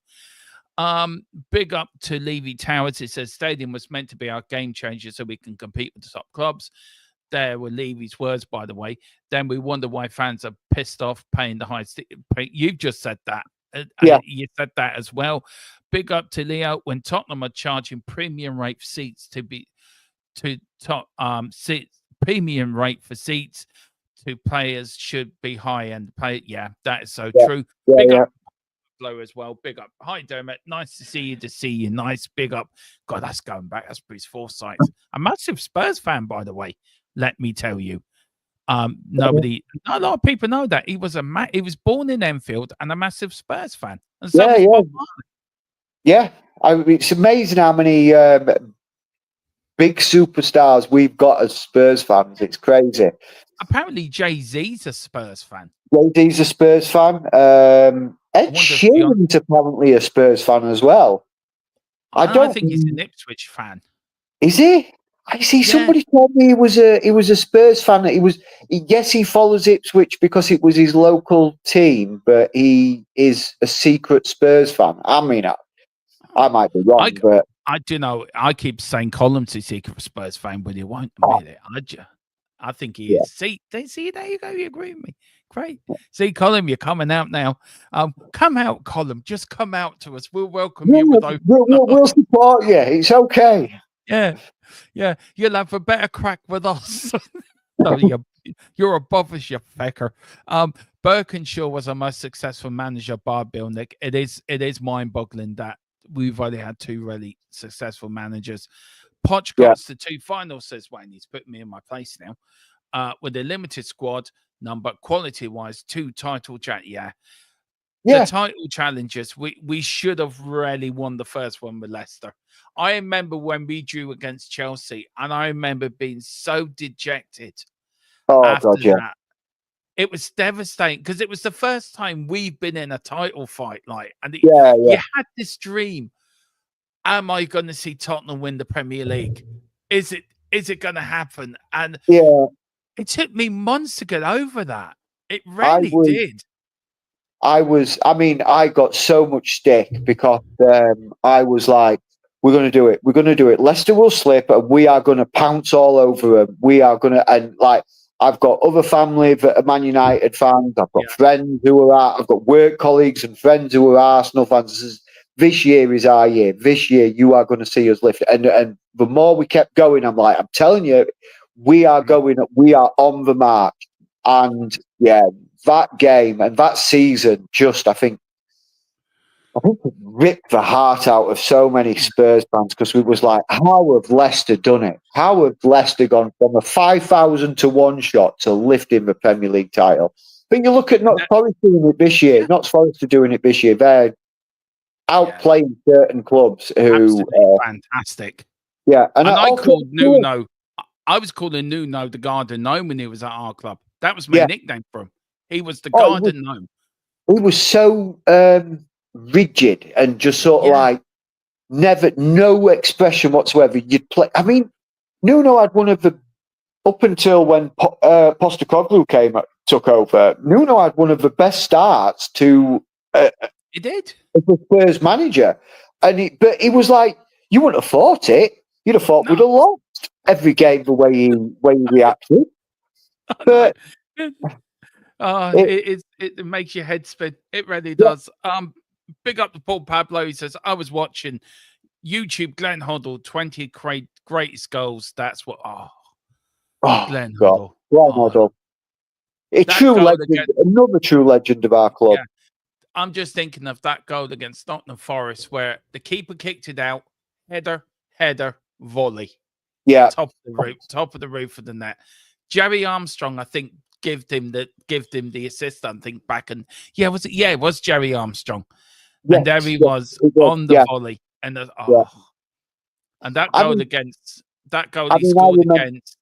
Big up to Levy Towers. It says stadium was meant to be our game changer so we can compete with the top clubs. There were Levy's words, by the way. Then we wonder why fans are pissed off paying the high. You've just said that. You said that as well. Big up to Leo. When Tottenham are charging premium rate for seats premium rate for seats to players should be high-end play. Yeah, that is so Yeah. true. Yeah, Big yeah. up Blow as well. Big up. Hi, Dermot. Nice to see you. Nice. Big up. God, that's going back. That's Bruce Forsyth. A massive Spurs fan, by the way. Let me tell you. Not a lot of people know that he was he was born in Enfield and a massive Spurs fan. And so was Bob Marley. Yeah. It's amazing how many big superstars we've got as Spurs fans. It's crazy. Apparently, Jay-Z's a Spurs fan. Jay-Z's a Spurs fan. Ed Sheeran's apparently a Spurs fan as well. I think he's an Ipswich fan. Is he? I see. Somebody told me he was a Spurs fan. Yes, he follows Ipswich because it was his local team, but he is a secret Spurs fan. I mean, I might be wrong, but I do know. I keep saying Column's a secret Spurs fan, but he won't admit it. I think he is. See, there you go. You agree with me. Great. See, Colin, you're coming out now. Come out, Colin. Just come out to us. We'll welcome you with open we'll support you. It's okay. Yeah. You'll have a better crack with us. No, you're above us, you fecker. Birkinshaw was our most successful manager, bar Bill Nick. It is mind-boggling that we've only had 2 really successful managers. Poch got us to 2 finals, says Wayne. He's putting me in my place now. With a limited squad number, quality-wise, 2 title the title challenges, we should have really won the first one with Leicester. I remember when we drew against Chelsea, and I remember being so dejected after that. It was devastating because it was the first time we've been in a title fight. You had this dream. Am I going to see Tottenham win the Premier League? Is it going to happen? And it took me months to get over that. It really did. I got so much stick because I was like, we're going to do it. We're going to do it. Leicester will slip and we are going to pounce all over them. We are going to, and I've got other family that are Man United fans. I've got friends who are, I've got work colleagues and friends who are Arsenal fans. This year is our year. This year you are going to see us lift. And the more we kept going, I'm like, I'm telling you, we are on the march. And that game and that season I think it ripped the heart out of so many Spurs fans because we was like, how have Leicester done it? How have Leicester gone from a 5,000 to 1 shot to lifting the Premier League title? But you look at Notts Forest doing it this year. Notts Forest are doing it this year. They're outplaying certain clubs who fantastic. Yeah, and I called Nuno. I was calling Nuno the Garden Gnome when he was at our club. That was my nickname for him. He was the Garden Gnome. He was so rigid and just sort of like no expression whatsoever. You'd play. I mean, Nuno had one of the up until when Postecoglou took over. Nuno had one of the best starts to. He did. As the Spurs manager, but he was like, you wouldn't have thought it. You'd have thought we'd have lost every game the way he reacted. But it makes your head spin. It really does. Big up to Paul Pablo. He says, I was watching YouTube Glenn Hoddle 20 greatest goals. That's what Glenn Hoddle. Glenn Hoddle. A true legend, another true legend of our club. Yeah. I'm just thinking of that goal against Nottingham Forest where the keeper kicked it out, header, volley. Yeah. Top of the roof of the net. Jerry Armstrong, I think, give him the assist, I think, back and it was Jerry Armstrong. Yes, and there he was on the volley. And and that goal he scored against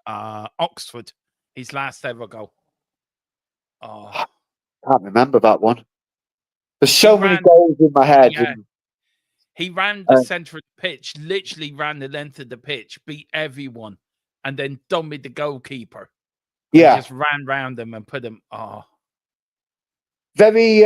Oxford, his last ever goal. I can't remember that one. There's so many goals in my head. Yeah. He ran the centre of the pitch, literally ran the length of the pitch, beat everyone, and then dummied the goalkeeper. Yeah. Just ran round them and put them. Very,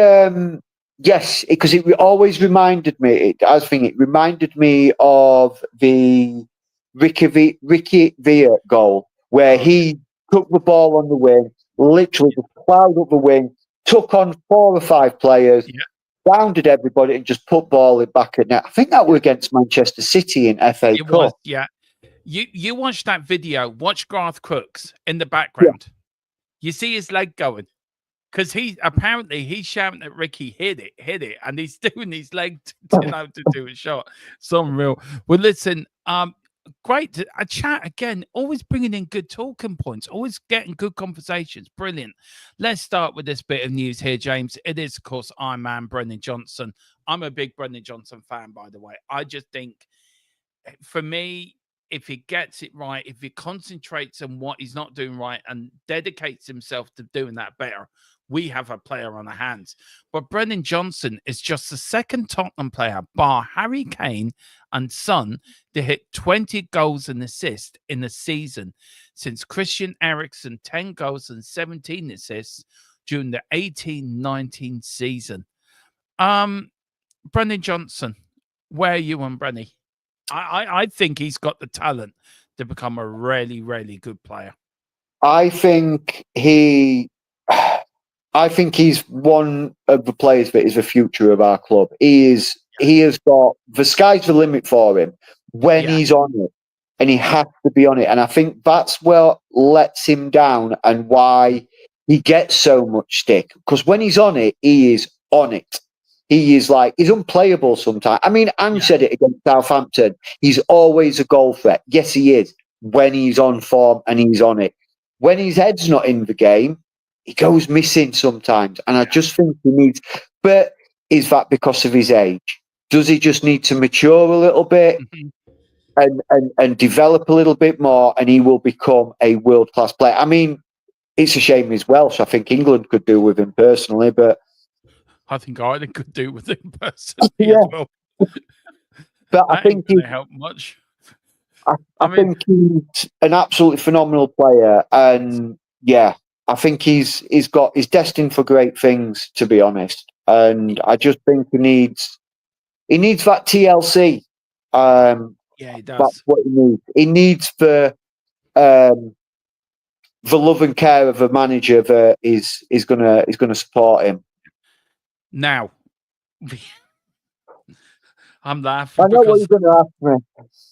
yes, because it always reminded me, it reminded me of the Ricky Villa goal, where he took the ball on the wing, literally just plowed up the wing, took on 4 or 5 players, rounded everybody, and just put ball in back at net. I think that was against Manchester City in FA Cup. Yeah. You watch that video. Watch Garth Crooks in the background. You see his leg going. Because he's shouting at Ricky, hit it, and he's doing his leg to do a shot. Some real. Well, listen, great a chat again. Always bringing in good talking points. Always getting good conversations. Brilliant. Let's start with this bit of news here, James. It is, of course, Iron Man Brendan Johnson. I'm a big Brendan Johnson fan, by the way. I just think, for me, if he gets it right, if he concentrates on what he's not doing right and dedicates himself to doing that better, we have a player on our hands. But Brendan Johnson is just the second Tottenham player, bar Harry Kane and Son, to hit 20 goals and assists in the season since Christian Eriksen 10 goals and 17 assists during the 18-19 season. Brendan Johnson, where are you on Brenny? I think he's got the talent to become a really, really good player. I think he's one of the players that is the future of our club. He has got the sky's the limit for him when he's on it, and he has to be on it. And I think that's what lets him down and why he gets so much stick. Because when he's on it, he is on it. He's unplayable sometimes. I mean, Ange said it against Southampton. He's always a goal threat. Yes, he is when he's on form and he's on it. When his head's not in the game, he goes missing sometimes. And I just think he needs, but is that because of his age? Does he just need to mature a little bit and develop a little bit more, and he will become a world-class player? I mean, it's a shame he's Welsh. I think England could do with him personally, but I think Ireland could do with him personally as well. But I think he help much. I think he's an absolutely phenomenal player, and I think he's destined for great things, to be honest. And I just think he needs that TLC. He does. That's what he needs. He needs the love and care of a manager that is gonna support him. Now, I'm laughing. I know what you're going to ask me.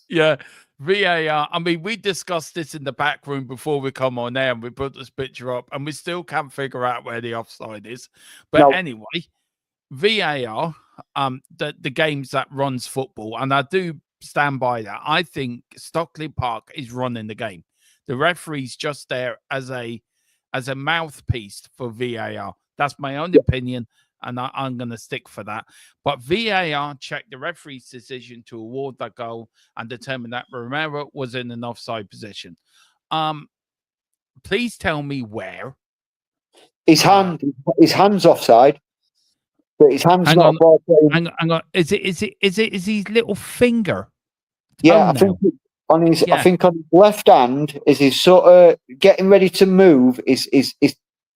Yeah, VAR. I mean, we discussed this in the back room before we come on there, and we put this picture up, and we still can't figure out where the offside is. But anyway, VAR, the games that runs football, and I do stand by that. I think Stockley Park is running the game. The referee's just there as a mouthpiece for VAR. That's my own opinion. And I'm going to stick for that. But VAR checked the referee's decision to award that goal and determined that Romero was in an offside position. Please tell me where. His hand's offside. But his hand's hang not on. Hang on. Is his little finger? Yeah, I think on his left hand, as he's sort of getting ready to move, is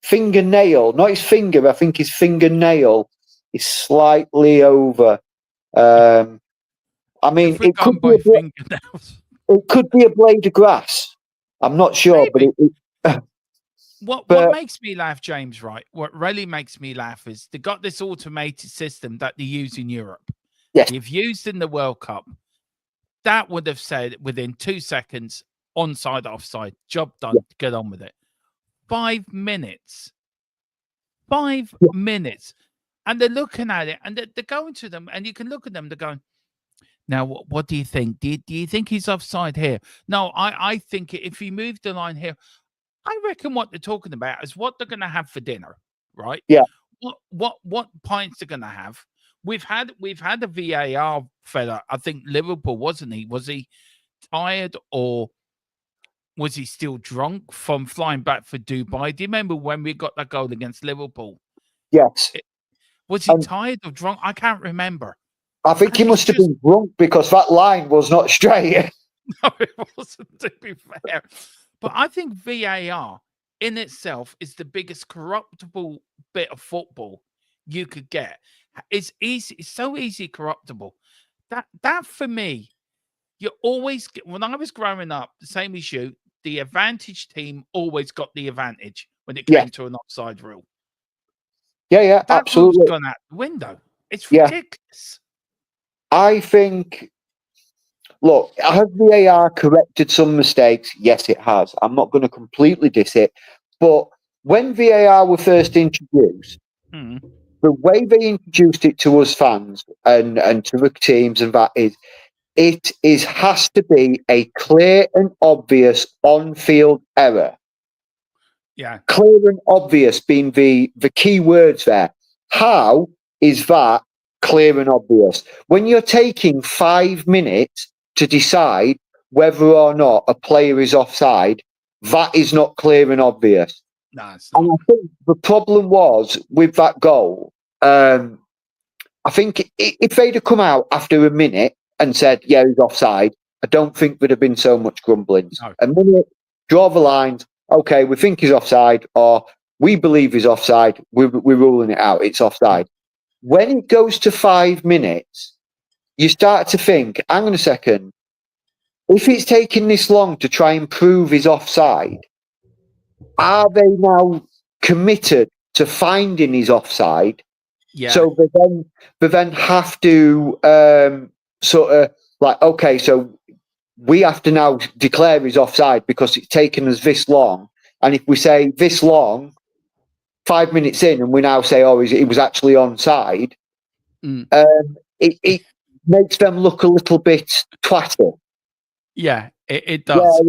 fingernail, not his finger. I think his fingernail is slightly over. I mean, it could be a blade of grass. I'm not sure, maybe. What makes me laugh, James? Right, what really makes me laugh is they got this automated system that they use in Europe. Yes, you've used in the World Cup. That would have said within 2 seconds, onside, offside, job done. Yeah. Get on with it. 5 minutes. 5 minutes. And they're looking at it and they're going to them, and you can look at them. They're going, now, what do you think? Do you think he's offside here? No, I think if he moved the line here, I reckon what they're talking about is what they're going to have for dinner, right? Yeah. What pints they're going to have. We've had a VAR fella. I think Liverpool, wasn't he? Was he tired or was he still drunk from flying back for Dubai? Do you remember when we got that goal against Liverpool? Yes. Was he tired or drunk? I can't remember. I think he must have been drunk because that line was not straight. No, it wasn't, to be fair. But I think VAR in itself is the biggest corruptible bit of football you could get. It's easy. It's so easy corruptible. That for me, you always get, when I was growing up, the same as you, the advantage team always got the advantage when it came to an offside rule. Yeah, that absolutely. Rule's gone out the window. It's ridiculous. I think look, has VAR corrected some mistakes? Yes, it has. I'm not going to completely diss it, but when VAR were first introduced, the way they introduced it to us fans and to the teams and that is, it has to be a clear and obvious on-field error. Yeah. Clear and obvious being the key words there. How is that clear and obvious? When you're taking 5 minutes to decide whether or not a player is offside, that is not clear and obvious. No, it's not. And I think the problem was with that goal, I think if they'd have come out after a minute and said, yeah, he's offside, I don't think there'd have been so much grumbling. No. A minute, draw the lines, okay, we think he's offside, or we believe he's offside, we're ruling it out, it's offside. When it goes to 5 minutes, you start to think, hang on a second, if it's taking this long to try and prove he's offside, are they now committed to finding he's offside? Yeah. So they then have to sort of like, okay, so we have to now declare he's offside because it's taken us this long. And if we say this long, 5 minutes in, and we now say, oh, he was actually onside, it makes them look a little bit twatty. Yeah, it does.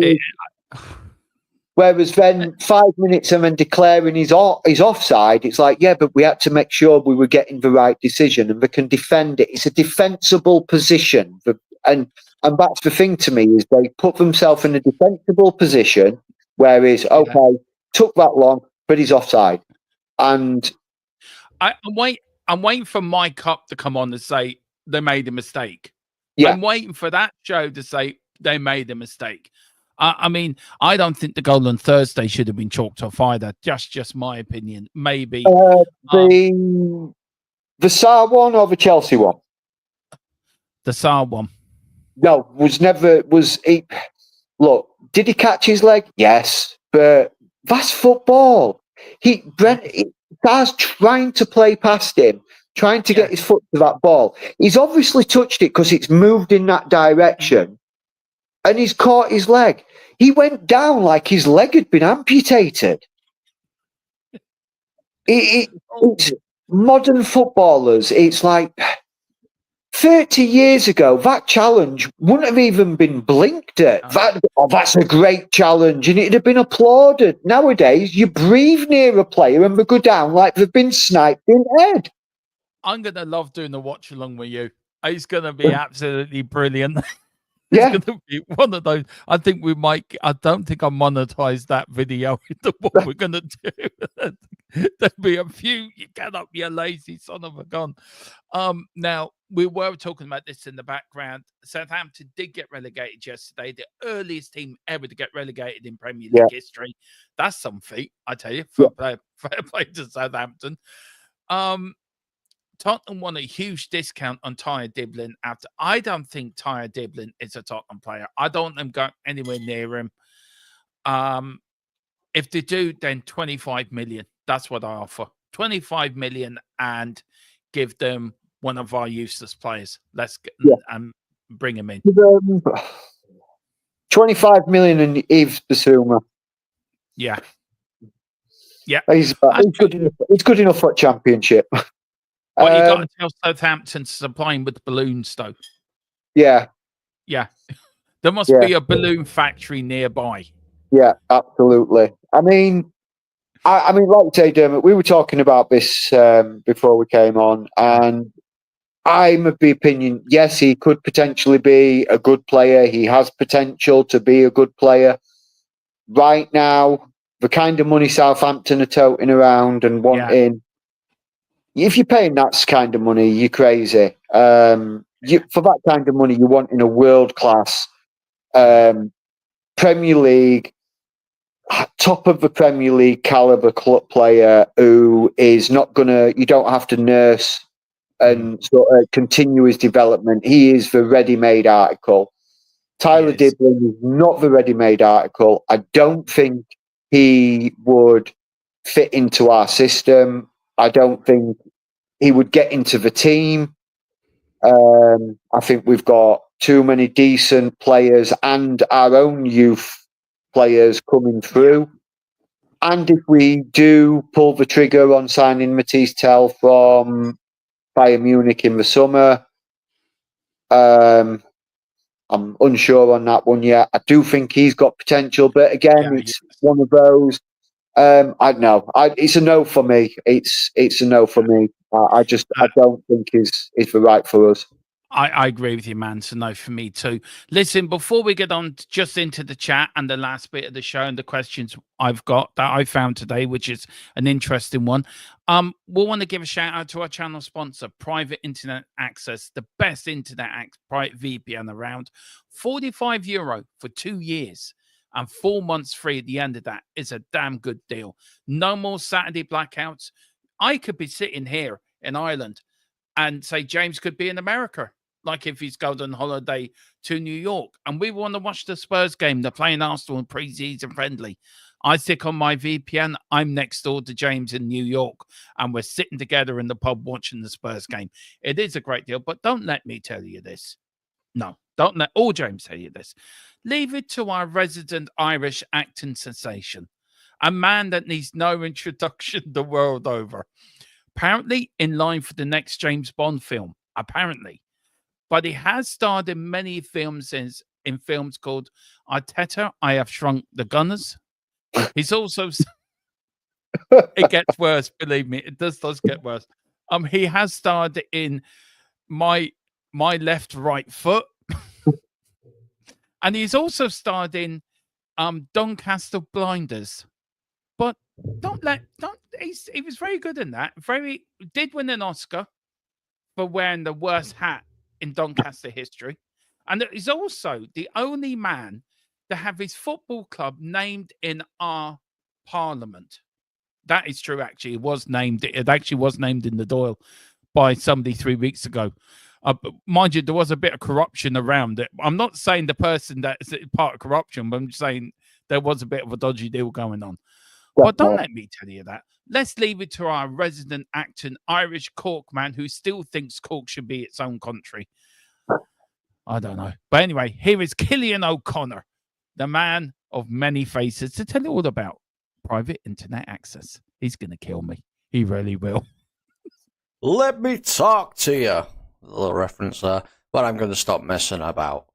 Whereas then 5 minutes and then declaring he's offside, it's like, yeah, but we had to make sure we were getting the right decision and they can defend it. It's a defensible position. And that's the thing to me, is they put themselves in a defensible position, whereas, okay, took that long, but he's offside. And I'm waiting for Mike Up to come on and say they made a mistake. Yeah. I'm waiting for that show to say they made a mistake. I mean, I don't think the goal on Thursday should have been chalked off either. Just my opinion. Maybe the Sarr one or the Chelsea one? The Sarr one. No, was he? Look, did he catch his leg? Yes, but that's football. Sarr's trying to play past him, trying to get his foot to that ball. He's obviously touched it because it's moved in that direction, and he's caught his leg. He went down like his leg had been amputated. It's modern footballers. It's like 30 years ago, that challenge wouldn't have even been blinked at. That's a great challenge, and it'd have been applauded. Nowadays, you breathe near a player and they go down like they've been sniped in the head. I'm going to love doing the watch along with you. It's going to be absolutely brilliant. Yeah. It's going to be one of those. I think we might. I don't think I monetized that video. What we're going to do. There'll be a few. You get up, you lazy son of a gun. Now, we were talking about this in the background. Southampton did get relegated yesterday. The earliest team ever to get relegated in Premier League history. That's some feat, I tell you. Fair play to Southampton. Tottenham won a huge discount on Tyre Diblin after. I don't think Tyre Diblin is a Tottenham player. I don't want them going anywhere near him. If they do, then 25 million. That's what I offer. 25 million and give them one of our useless players. Let's get and bring him in. 25 million and Yves Bissouma. Yeah. Yeah. He's good enough for a championship. Well, you got to tell Southampton to supply him with balloons, though. Yeah. Yeah. There must be a balloon factory nearby. Yeah, absolutely. I mean, like you say, Dermot, we were talking about this before we came on, and I'm of the opinion, yes, he could potentially be a good player. He has potential to be a good player. Right now, the kind of money Southampton are toting around and wanting, if you're paying that kind of money, you're crazy. For that kind of money, you're wanting a world-class Premier League, top of the Premier League caliber club player who is not gonna. You don't have to nurse and sort of continue his development. He is the ready-made article. Tyler Diblin is not the ready-made article. I don't think he would fit into our system. I don't think he would get into the team. I think we've got too many decent players and our own youth players coming through. And if we do pull the trigger on signing Matisse Tell from Bayern Munich in the summer, I'm unsure on that one yet. I do think he's got potential, but again, it's one of those. I don't know. It's a no for me. It's a no for me. I don't think is the right for us. I agree with you, man. So no for me too. Listen, before we get on just into the chat and the last bit of the show and the questions I've got that I found today, which is an interesting one, we'll want to give a shout out to our channel sponsor, Private Internet Access, the best internet private VPN around. €45 for 2 years and 4 months free at the end of that is a damn good deal. No more Saturday blackouts. I could be sitting here in Ireland and say James could be in America, like if he's going on holiday to New York, and we want to watch the Spurs game. They're playing Arsenal in pre-season friendly. I stick on my VPN. I'm next door to James in New York, and we're sitting together in the pub watching the Spurs game. It is a great deal, but don't let me tell you this. No, don't let all James tell you this. Leave it to our resident Irish acting sensation, a man that needs no introduction the world over. Apparently in line for the next James Bond film. Apparently. But he has starred in many films in films called Arteta, I Have Shrunk the Gunners. He's also it gets worse, believe me. It does get worse. He has starred in My Left Foot. And he's also starred in Doncaster Blinders. But he was very good in that. Did win an Oscar for wearing the worst hat in Doncaster history. And he's also the only man to have his football club named in our parliament. That is true, actually. It actually was named in the Dáil by somebody 3 weeks ago. Mind you, there was a bit of corruption around it. I'm not saying the person that is part of corruption, but I'm just saying there was a bit of a dodgy deal going on. But don't let me tell you that. Let's leave it to our resident acting Irish Cork man who still thinks Cork should be its own country. I don't know. But anyway, here is Killian O'Connor, the man of many faces, to tell you all about Private Internet Access. He's going to kill me. He really will. Let me talk to you. A little reference there. But I'm going to stop messing about.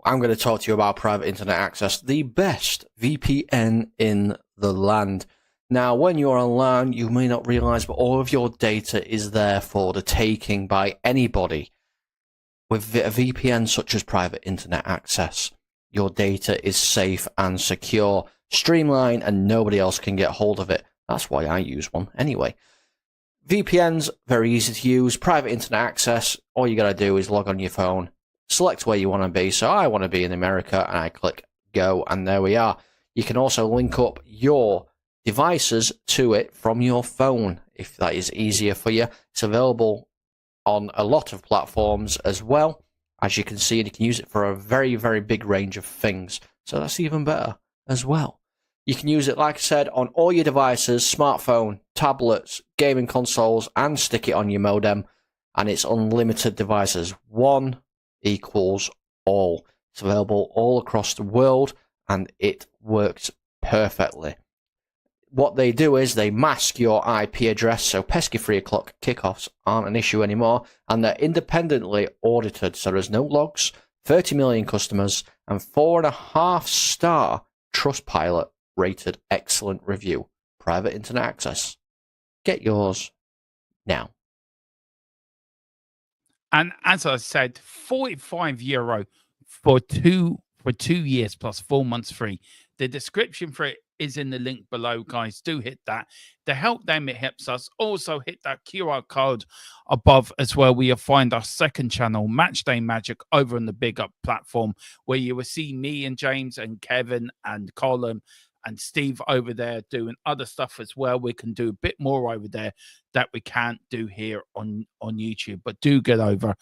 I'm going to talk to you about Private Internet Access, the best VPN in the land. Now, when you're online, you may not realize, but all of your data is there for the taking by anybody. With a VPN such as Private Internet Access, your data is safe and secure, streamlined, and nobody else can get hold of it. That's why I use one anyway. VPN's very easy to use. Private Internet Access, all you got to do is log on your phone, select where you want to be. So I want to be in America, and I click go, and there we are. You can also link up your devices to it from your phone if that is easier for you. It's available on a lot of platforms as well, as you can see, and you can use it for a very, very big range of things. So that's even better as well. You can use it, like I said, on all your devices, smartphone, tablets, gaming consoles, and stick it on your modem, and it's unlimited devices. One equals all. It's available all across the world, and it works perfectly. What they do is they mask your IP address, so pesky 3 o'clock kickoffs aren't an issue anymore, and they're independently audited, so there's no logs, 30 million customers, and 4.5-star Trustpilot rated excellent review. Private Internet Access. Get yours now. And as I said, €45 for 2 years plus 4 months free. The description for it is in the link below, guys. Do hit that. To help them, it helps us. Also hit that QR code above as well, where you'll find our second channel, Matchday Magic, over on the Big Up platform, where you will see me and James and Kevin and Colin and Steve over there doing other stuff as well. We can do a bit more over there that we can't do here on YouTube, but do get over.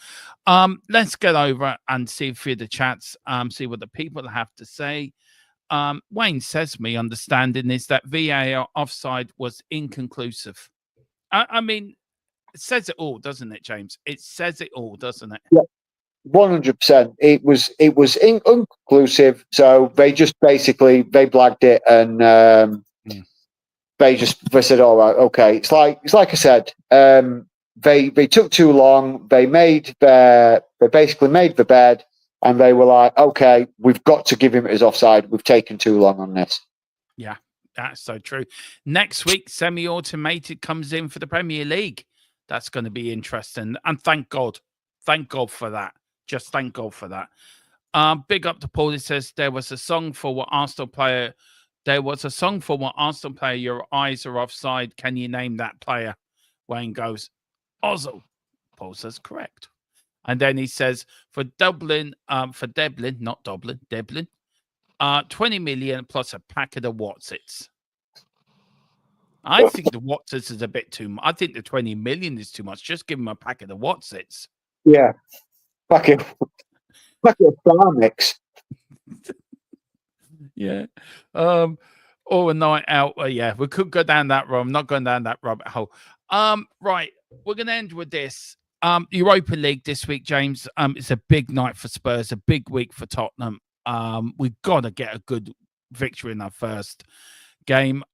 Let's get over and see through the chats, see what the people have to say. Wayne says, me understanding is that VAR offside was inconclusive. I mean, it says it all, doesn't it, James? It says it all, doesn't it? Yeah. 100%. It was inconclusive. So they just basically they blagged it, and they said, all right, okay. It's like I said. They took too long. They basically made the bed, and they were like, okay, we've got to give him his offside. We've taken too long on this. Yeah, that's so true. Next week, semi-automated comes in for the Premier League. That's going to be interesting. And thank God for that. Just thank God for that. Big up to Paul. It says there was a song for what Arsenal player. There was a song for what Arsenal player. Your eyes are offside. Can you name that player? Wayne goes, Ozil. Paul says correct. And then he says for Dublin, not Dublin, Dublin, 20 million plus a packet of Watsits. I think the Watsits is a bit too much. I think the 20 million is too much. Just give him a packet of Watsits. Yeah. Packet of Star Mix. Yeah. Or a night out. Yeah, we could go down that road. I'm not going down that rabbit hole. Right. We're going to end with this. Europa League this week, James. It's a big night for Spurs, a big week for Tottenham. We've got to get a good victory in our first game.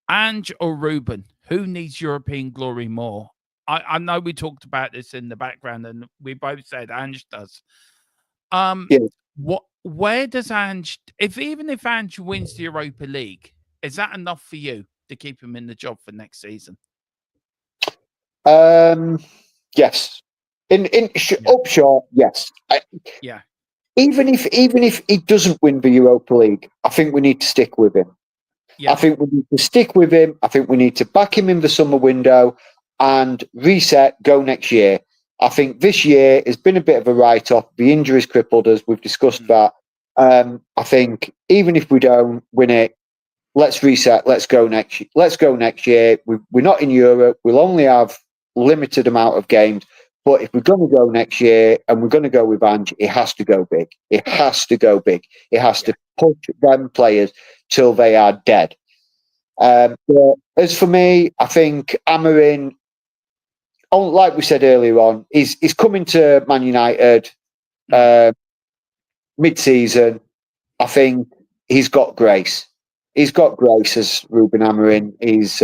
Ange or Ruben, who needs European glory more? I know we talked about this in the background, and we both said Ange does. Where does Ange, even if Ange wins the Europa League, is that enough for you to keep him in the job for next season? Yes. Up short, yes. Yeah. Even if he doesn't win the Europa League, I think we need to stick with him. Yeah. I think we need to stick with him. I think we need to back him in the summer window and reset, go next year. I think this year has been a bit of a write-off. The injuries crippled us. We've discussed that. I think even if we don't win it, let's reset. Let's go next year. We're not in Europe. We'll only have limited amount of games. But if we're going to go next year and we're going to go with Ange, it has to go big. It has to go big. It has to push them players till they are dead. But as for me, I think Amorim, like we said earlier on, he's coming to Man United mid-season. I think he's got grace. He's got grace as Ruben Amorim. He's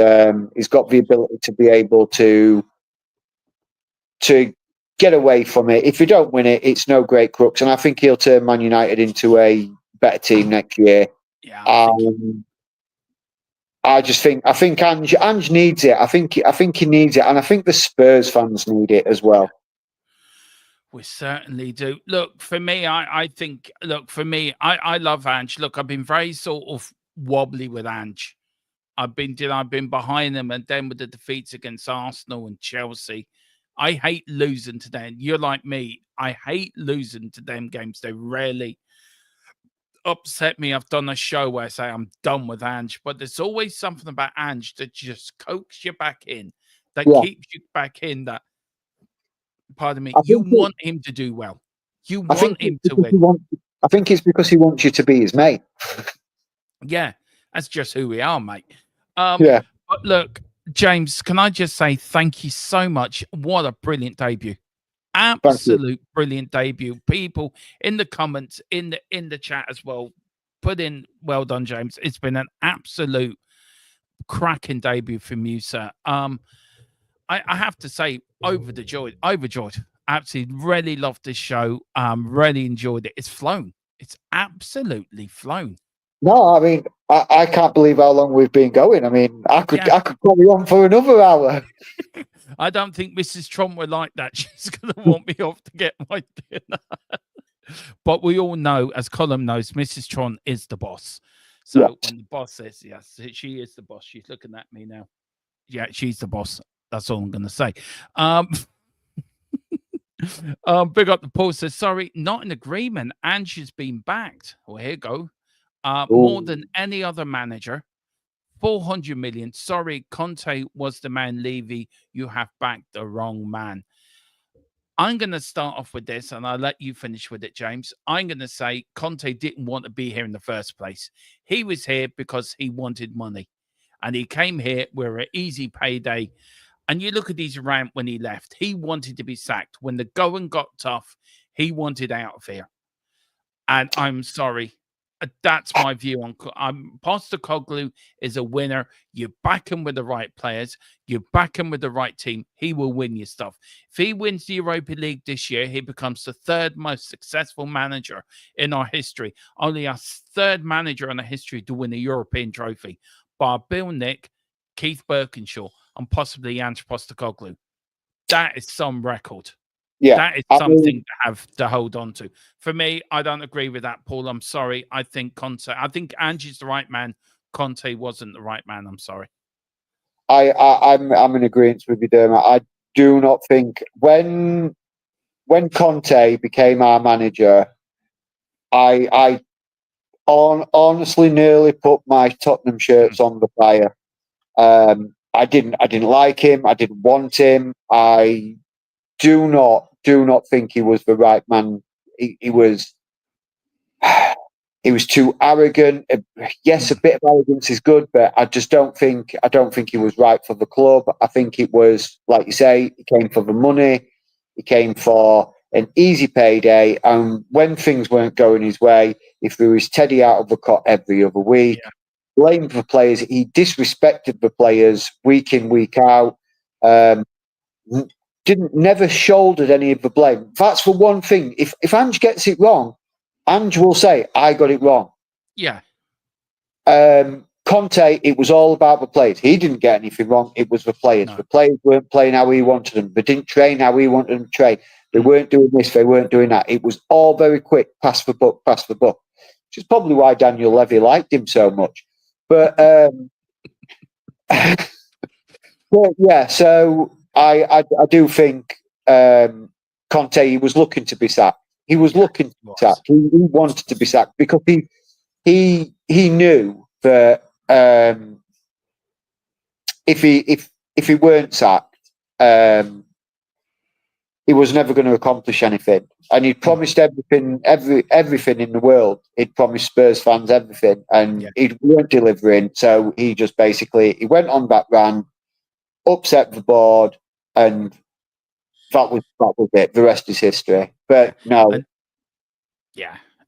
got the ability to be able to get away from it. If you don't win it, it's no great crux. And I think he'll turn Man United into a better team next year. Yeah, I think Ange needs it. I think he needs it, and I think the Spurs fans need it as well. We certainly do. Look, for me, I love Ange. Look, I've been very sort of wobbly with Ange. I've been behind them, and then with the defeats against Arsenal and Chelsea, I hate losing to them. You're like me. I hate losing to them games. They rarely upset me. I've done a show where I say I'm done with Ange, but there's always something about Ange that just coaxes you back in, that keeps you back in. That, pardon me, you want him to do well. You want him to win. I think it's because he wants you to be his mate. Yeah, that's just who we are, mate. But look, James, can I just say thank you so much? What a brilliant debut. Absolute brilliant debut. People in the comments, in the chat as well, put in well done, James. It's been an absolute cracking debut from you, sir. I have to say, overjoyed. Absolutely really loved this show. Really enjoyed it. It's flown. It's absolutely flown. No, I mean, I can't believe how long we've been going. I mean, I could carry on for another hour. I don't think Mrs. Trump would like that. She's going to want me off to get my dinner. But we all know, as Colin knows, Mrs. Trump is the boss. So when the boss says, yes, she is the boss. She's looking at me now. Yeah, she's the boss. That's all I'm going to say. Big up the Paul says, sorry, not in agreement. Ange has been backed. Well, here you go. More than any other manager. 400 million. Sorry, Conte was the man, Levy. You have backed the wrong man. I'm going to start off with this, and I'll let you finish with it, James. I'm going to say Conte didn't want to be here in the first place. He was here because he wanted money. And he came here with an easy payday. And you look at his rant when he left. He wanted to be sacked. When the going got tough, He wanted out of here. And I'm sorry. That's my view on Postecoglou is a winner. You back him with the right players. You back him with the right team. He will win your stuff. If he wins the Europa League this year, he becomes the third most successful manager in our history. Only our third manager in our history to win a European trophy. Bar Bill Nick, Keith Birkinshaw, and possibly Ange Postecoglou. That is some record. Yeah, that is something to have to hold on to. For me, I don't agree with that, Paul. I'm sorry. I think Angie's the right man. Conte wasn't the right man. I'm sorry. I'm in agreement with you, Dermot. I do not think when Conte became our manager, I honestly nearly put my Tottenham shirts on the fire. I didn't like him. I didn't want him. I do not think he was the right man. He was too arrogant. Yes, a bit of arrogance is good, but I don't think he was right for the club. I think it was, like you say, he came for the money. He came for an easy payday, and when things weren't going his way, he threw his teddy out of the cot every other week. Yeah. Blamed the players. He disrespected the players week in, week out. Never shouldered any of the blame. That's the one thing. If Ange gets it wrong, Ange will say, I got it wrong. Yeah. Conte, it was all about the players. He didn't get anything wrong. It was the players. No. The players weren't playing how he wanted them. They didn't train how he wanted them to train. They weren't doing this. They weren't doing that. It was all very quick. Pass the buck. Which is probably why Daniel Levy liked him so much. But, but yeah, so I do think Conte, he was looking to be sacked. He was looking to be sacked. He wanted to be sacked because he knew that if he weren't sacked, he was never going to accomplish anything. And he'd promised everything in the world. He'd promised Spurs fans everything, and he weren't delivering. So he just basically went on that rant, upset the board, and that was it. The rest is history. But no.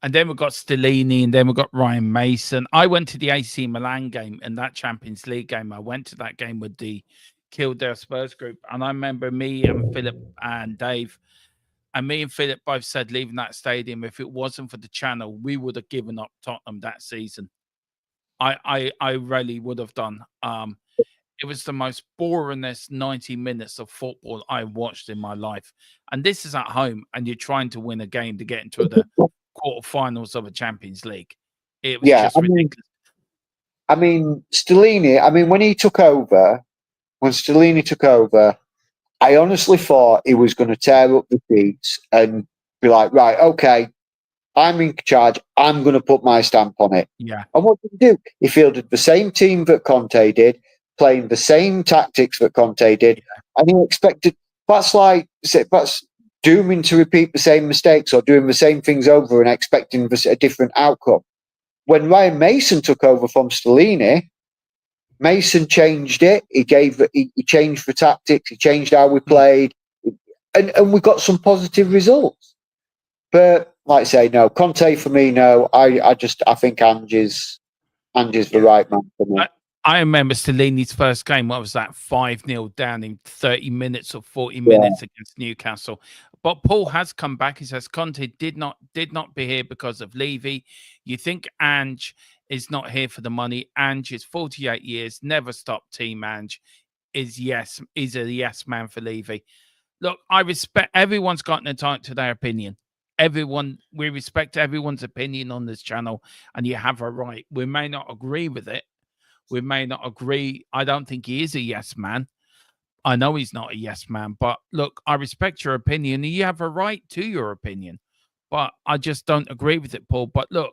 And then we've got Stellini, and then we've got Ryan Mason. I went to the AC Milan game, and that Champions League game. I went to that game with the Kildare Spurs group. And I remember me and Philip and Dave, and me and Philip both said leaving that stadium, if it wasn't for the channel, we would have given up Tottenham that season. I really would have done. It was the most boringest 90 minutes of football I watched in my life. And this is at home, and you're trying to win a game to get into the quarterfinals of a Champions League. It was just ridiculous. I mean, Stellini, when Stellini took over, I honestly thought he was going to tear up the seats and be like, right, okay, I'm in charge. I'm going to put my stamp on it. Yeah. And what did he do? He fielded the same team that Conte did, playing the same tactics that Conte did, and he expected. That's dooming to repeat the same mistakes or doing the same things over and expecting a different outcome. When Ryan Mason took over from Stellini, Mason changed it. He changed the tactics. He changed how we played, and we got some positive results. But like I say, no, Conte for me, no. I think Ange is the right man for me. I remember Stellini's first game. What was that? 5-0 down in 30 minutes or 40 minutes against Newcastle. But Paul has come back. He says Conte did not be here because of Levy. You think Ange is not here for the money? Ange is 48 years, never stopped team. Ange is a yes man for Levy. Look, I respect everyone's got entitled to their opinion. We respect everyone's opinion on this channel, and you have a right. We may not agree with it. We may not agree. I don't think he is a yes man. I know he's not a yes man, but look, I respect your opinion, and you have a right to your opinion. But I just don't agree with it, Paul. But look,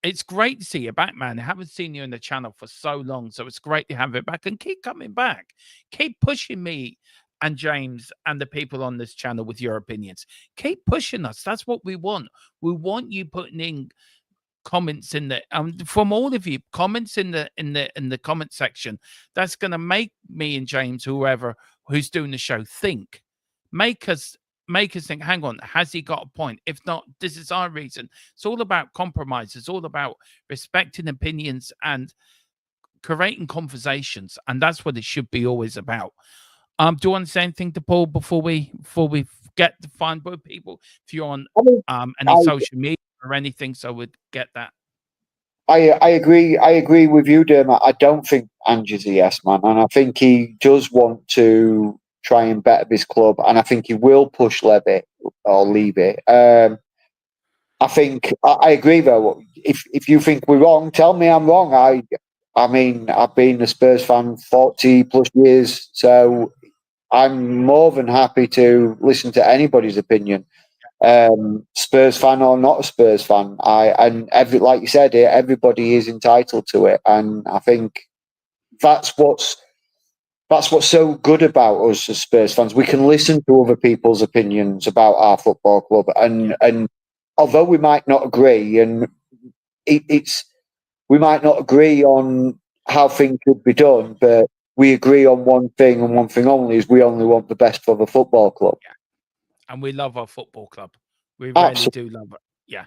it's great to see you back, man. I haven't seen you in the channel for so long, so it's great to have it back, and keep coming back. Keep pushing me and James and the people on this channel with your opinions. Keep pushing us. That's what we want. We want you putting in comments in the from all of you, comments in the comment section. That's going to make me and James, whoever who's doing the show, think. Make us make us think, hang on, has he got a point? If not, this is our reason. It's all about compromise. It's all about respecting opinions and creating conversations. And that's what it should be always about. Do you want to say anything to Paul before we get to find both people? If you're on any social media or anything, so we'd get that. I agree with you, Dermot. I don't think Ange's a yes man, and I think he does want to try and better his club, and I think he will push Levy or leave it. I think I agree though. If you think we're wrong, tell me I'm wrong. I mean, I've been a Spurs fan 40 plus years, so I'm more than happy to listen to anybody's opinion. Spurs fan or not a Spurs fan, like you said, everybody is entitled to it, and I think that's what's so good about us as Spurs fans. We can listen to other people's opinions about our football club, and although we might not agree, and we might not agree on how things should be done, but we agree on one thing and one thing only: is we only want the best for the football club. Yeah. And we love our football club. We really do love it. Yeah.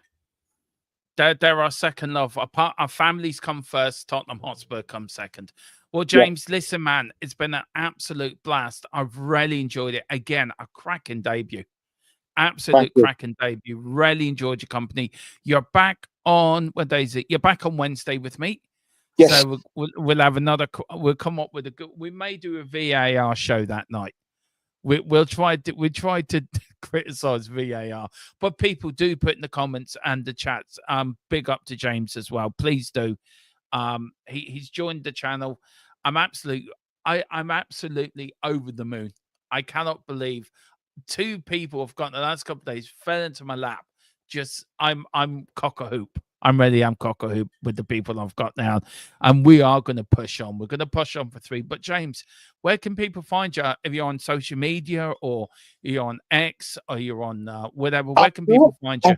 They're our second love. Our families come first. Tottenham Hotspur comes second. Well, James, listen, man, it's been an absolute blast. I've really enjoyed it. Again, a cracking debut. Absolute cracking debut. Really enjoyed your company. You're back on, what day is it? You're back on Wednesday with me. Yes. So we'll have another, we'll come up with a good, we may do a VAR show that night. We'll try to criticize VAR, but people do put in the comments and the chats. Big up to James as well. Please do. He's joined the channel. I'm absolutely over the moon. I cannot believe 2 people have got the last couple of days fell into my lap. Just I'm cock a hoop. I'm cock a hoop with the people I've got now, and we are going to push on. We're going to push on for 3. But James, where can people find you? If you're on social media, or you're on X, or you're on whatever, where can people find you?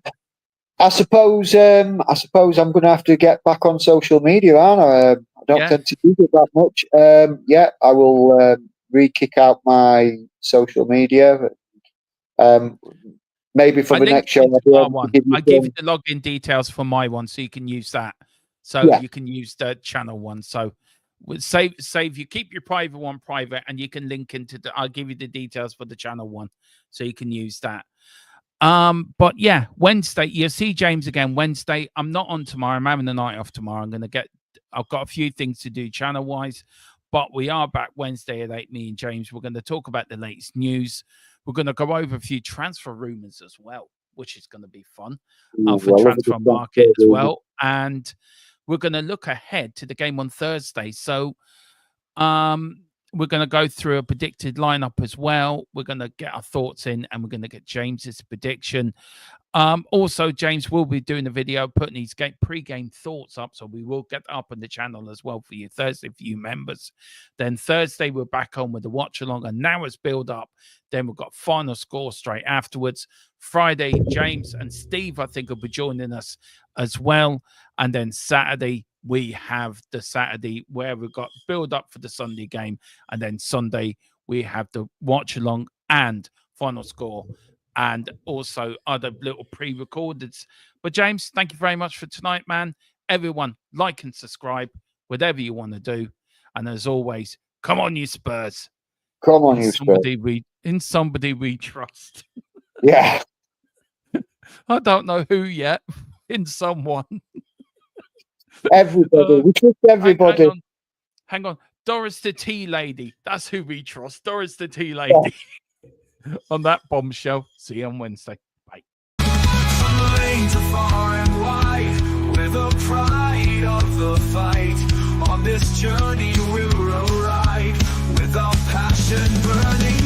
I suppose I'm going to have to get back on social media, aren't I? I don't tend to do it that much. I will re-kick out my social media. Maybe for the next show, I'll give you the login details for my one, so you can use that. So you can use the channel one. So save you keep your private one private, and you can link into I'll give you the details for the channel one, so you can use that. But yeah, Wednesday, you'll see James again Wednesday. I'm not on tomorrow. I'm having the night off tomorrow. I've got a few things to do channel wise, but we are back Wednesday at 8, me and James. We're going to talk about the latest news. We're going to go over a few transfer rumors as well, which is going to be fun for transfer market as well. And we're going to look ahead to the game on Thursday. So we're going to go through a predicted lineup as well. We're going to get our thoughts in, and we're going to get James's prediction. Also, James will be doing a video putting his pre-game thoughts up, so we will get that up on the channel as well for you Thursday, for you members. Then Thursday, we're back on with the watch along, and now it's build up. Then we've got final score straight afterwards. Friday, James and Steve, I think, will be joining us as well. And then Saturday, we have the Saturday where we've got build up for the Sunday game, and then Sunday we have the watch along and final score, and also other little pre-recordeds. But James, thank you very much for tonight, man. Everyone, like and subscribe, whatever you want to do. And as always, come on, you Spurs. Come on, you Spurs. In somebody we trust. Yeah. I don't know who yet. In someone. Everybody. We trust everybody. Hang on. Doris the tea lady. That's who we trust. Doris the tea lady. Yeah. On that bombshell. See you on Wednesday. Bye. Lanes are far and wide, with the pride of the fight. On this journey we'll arrive, with our passion burning.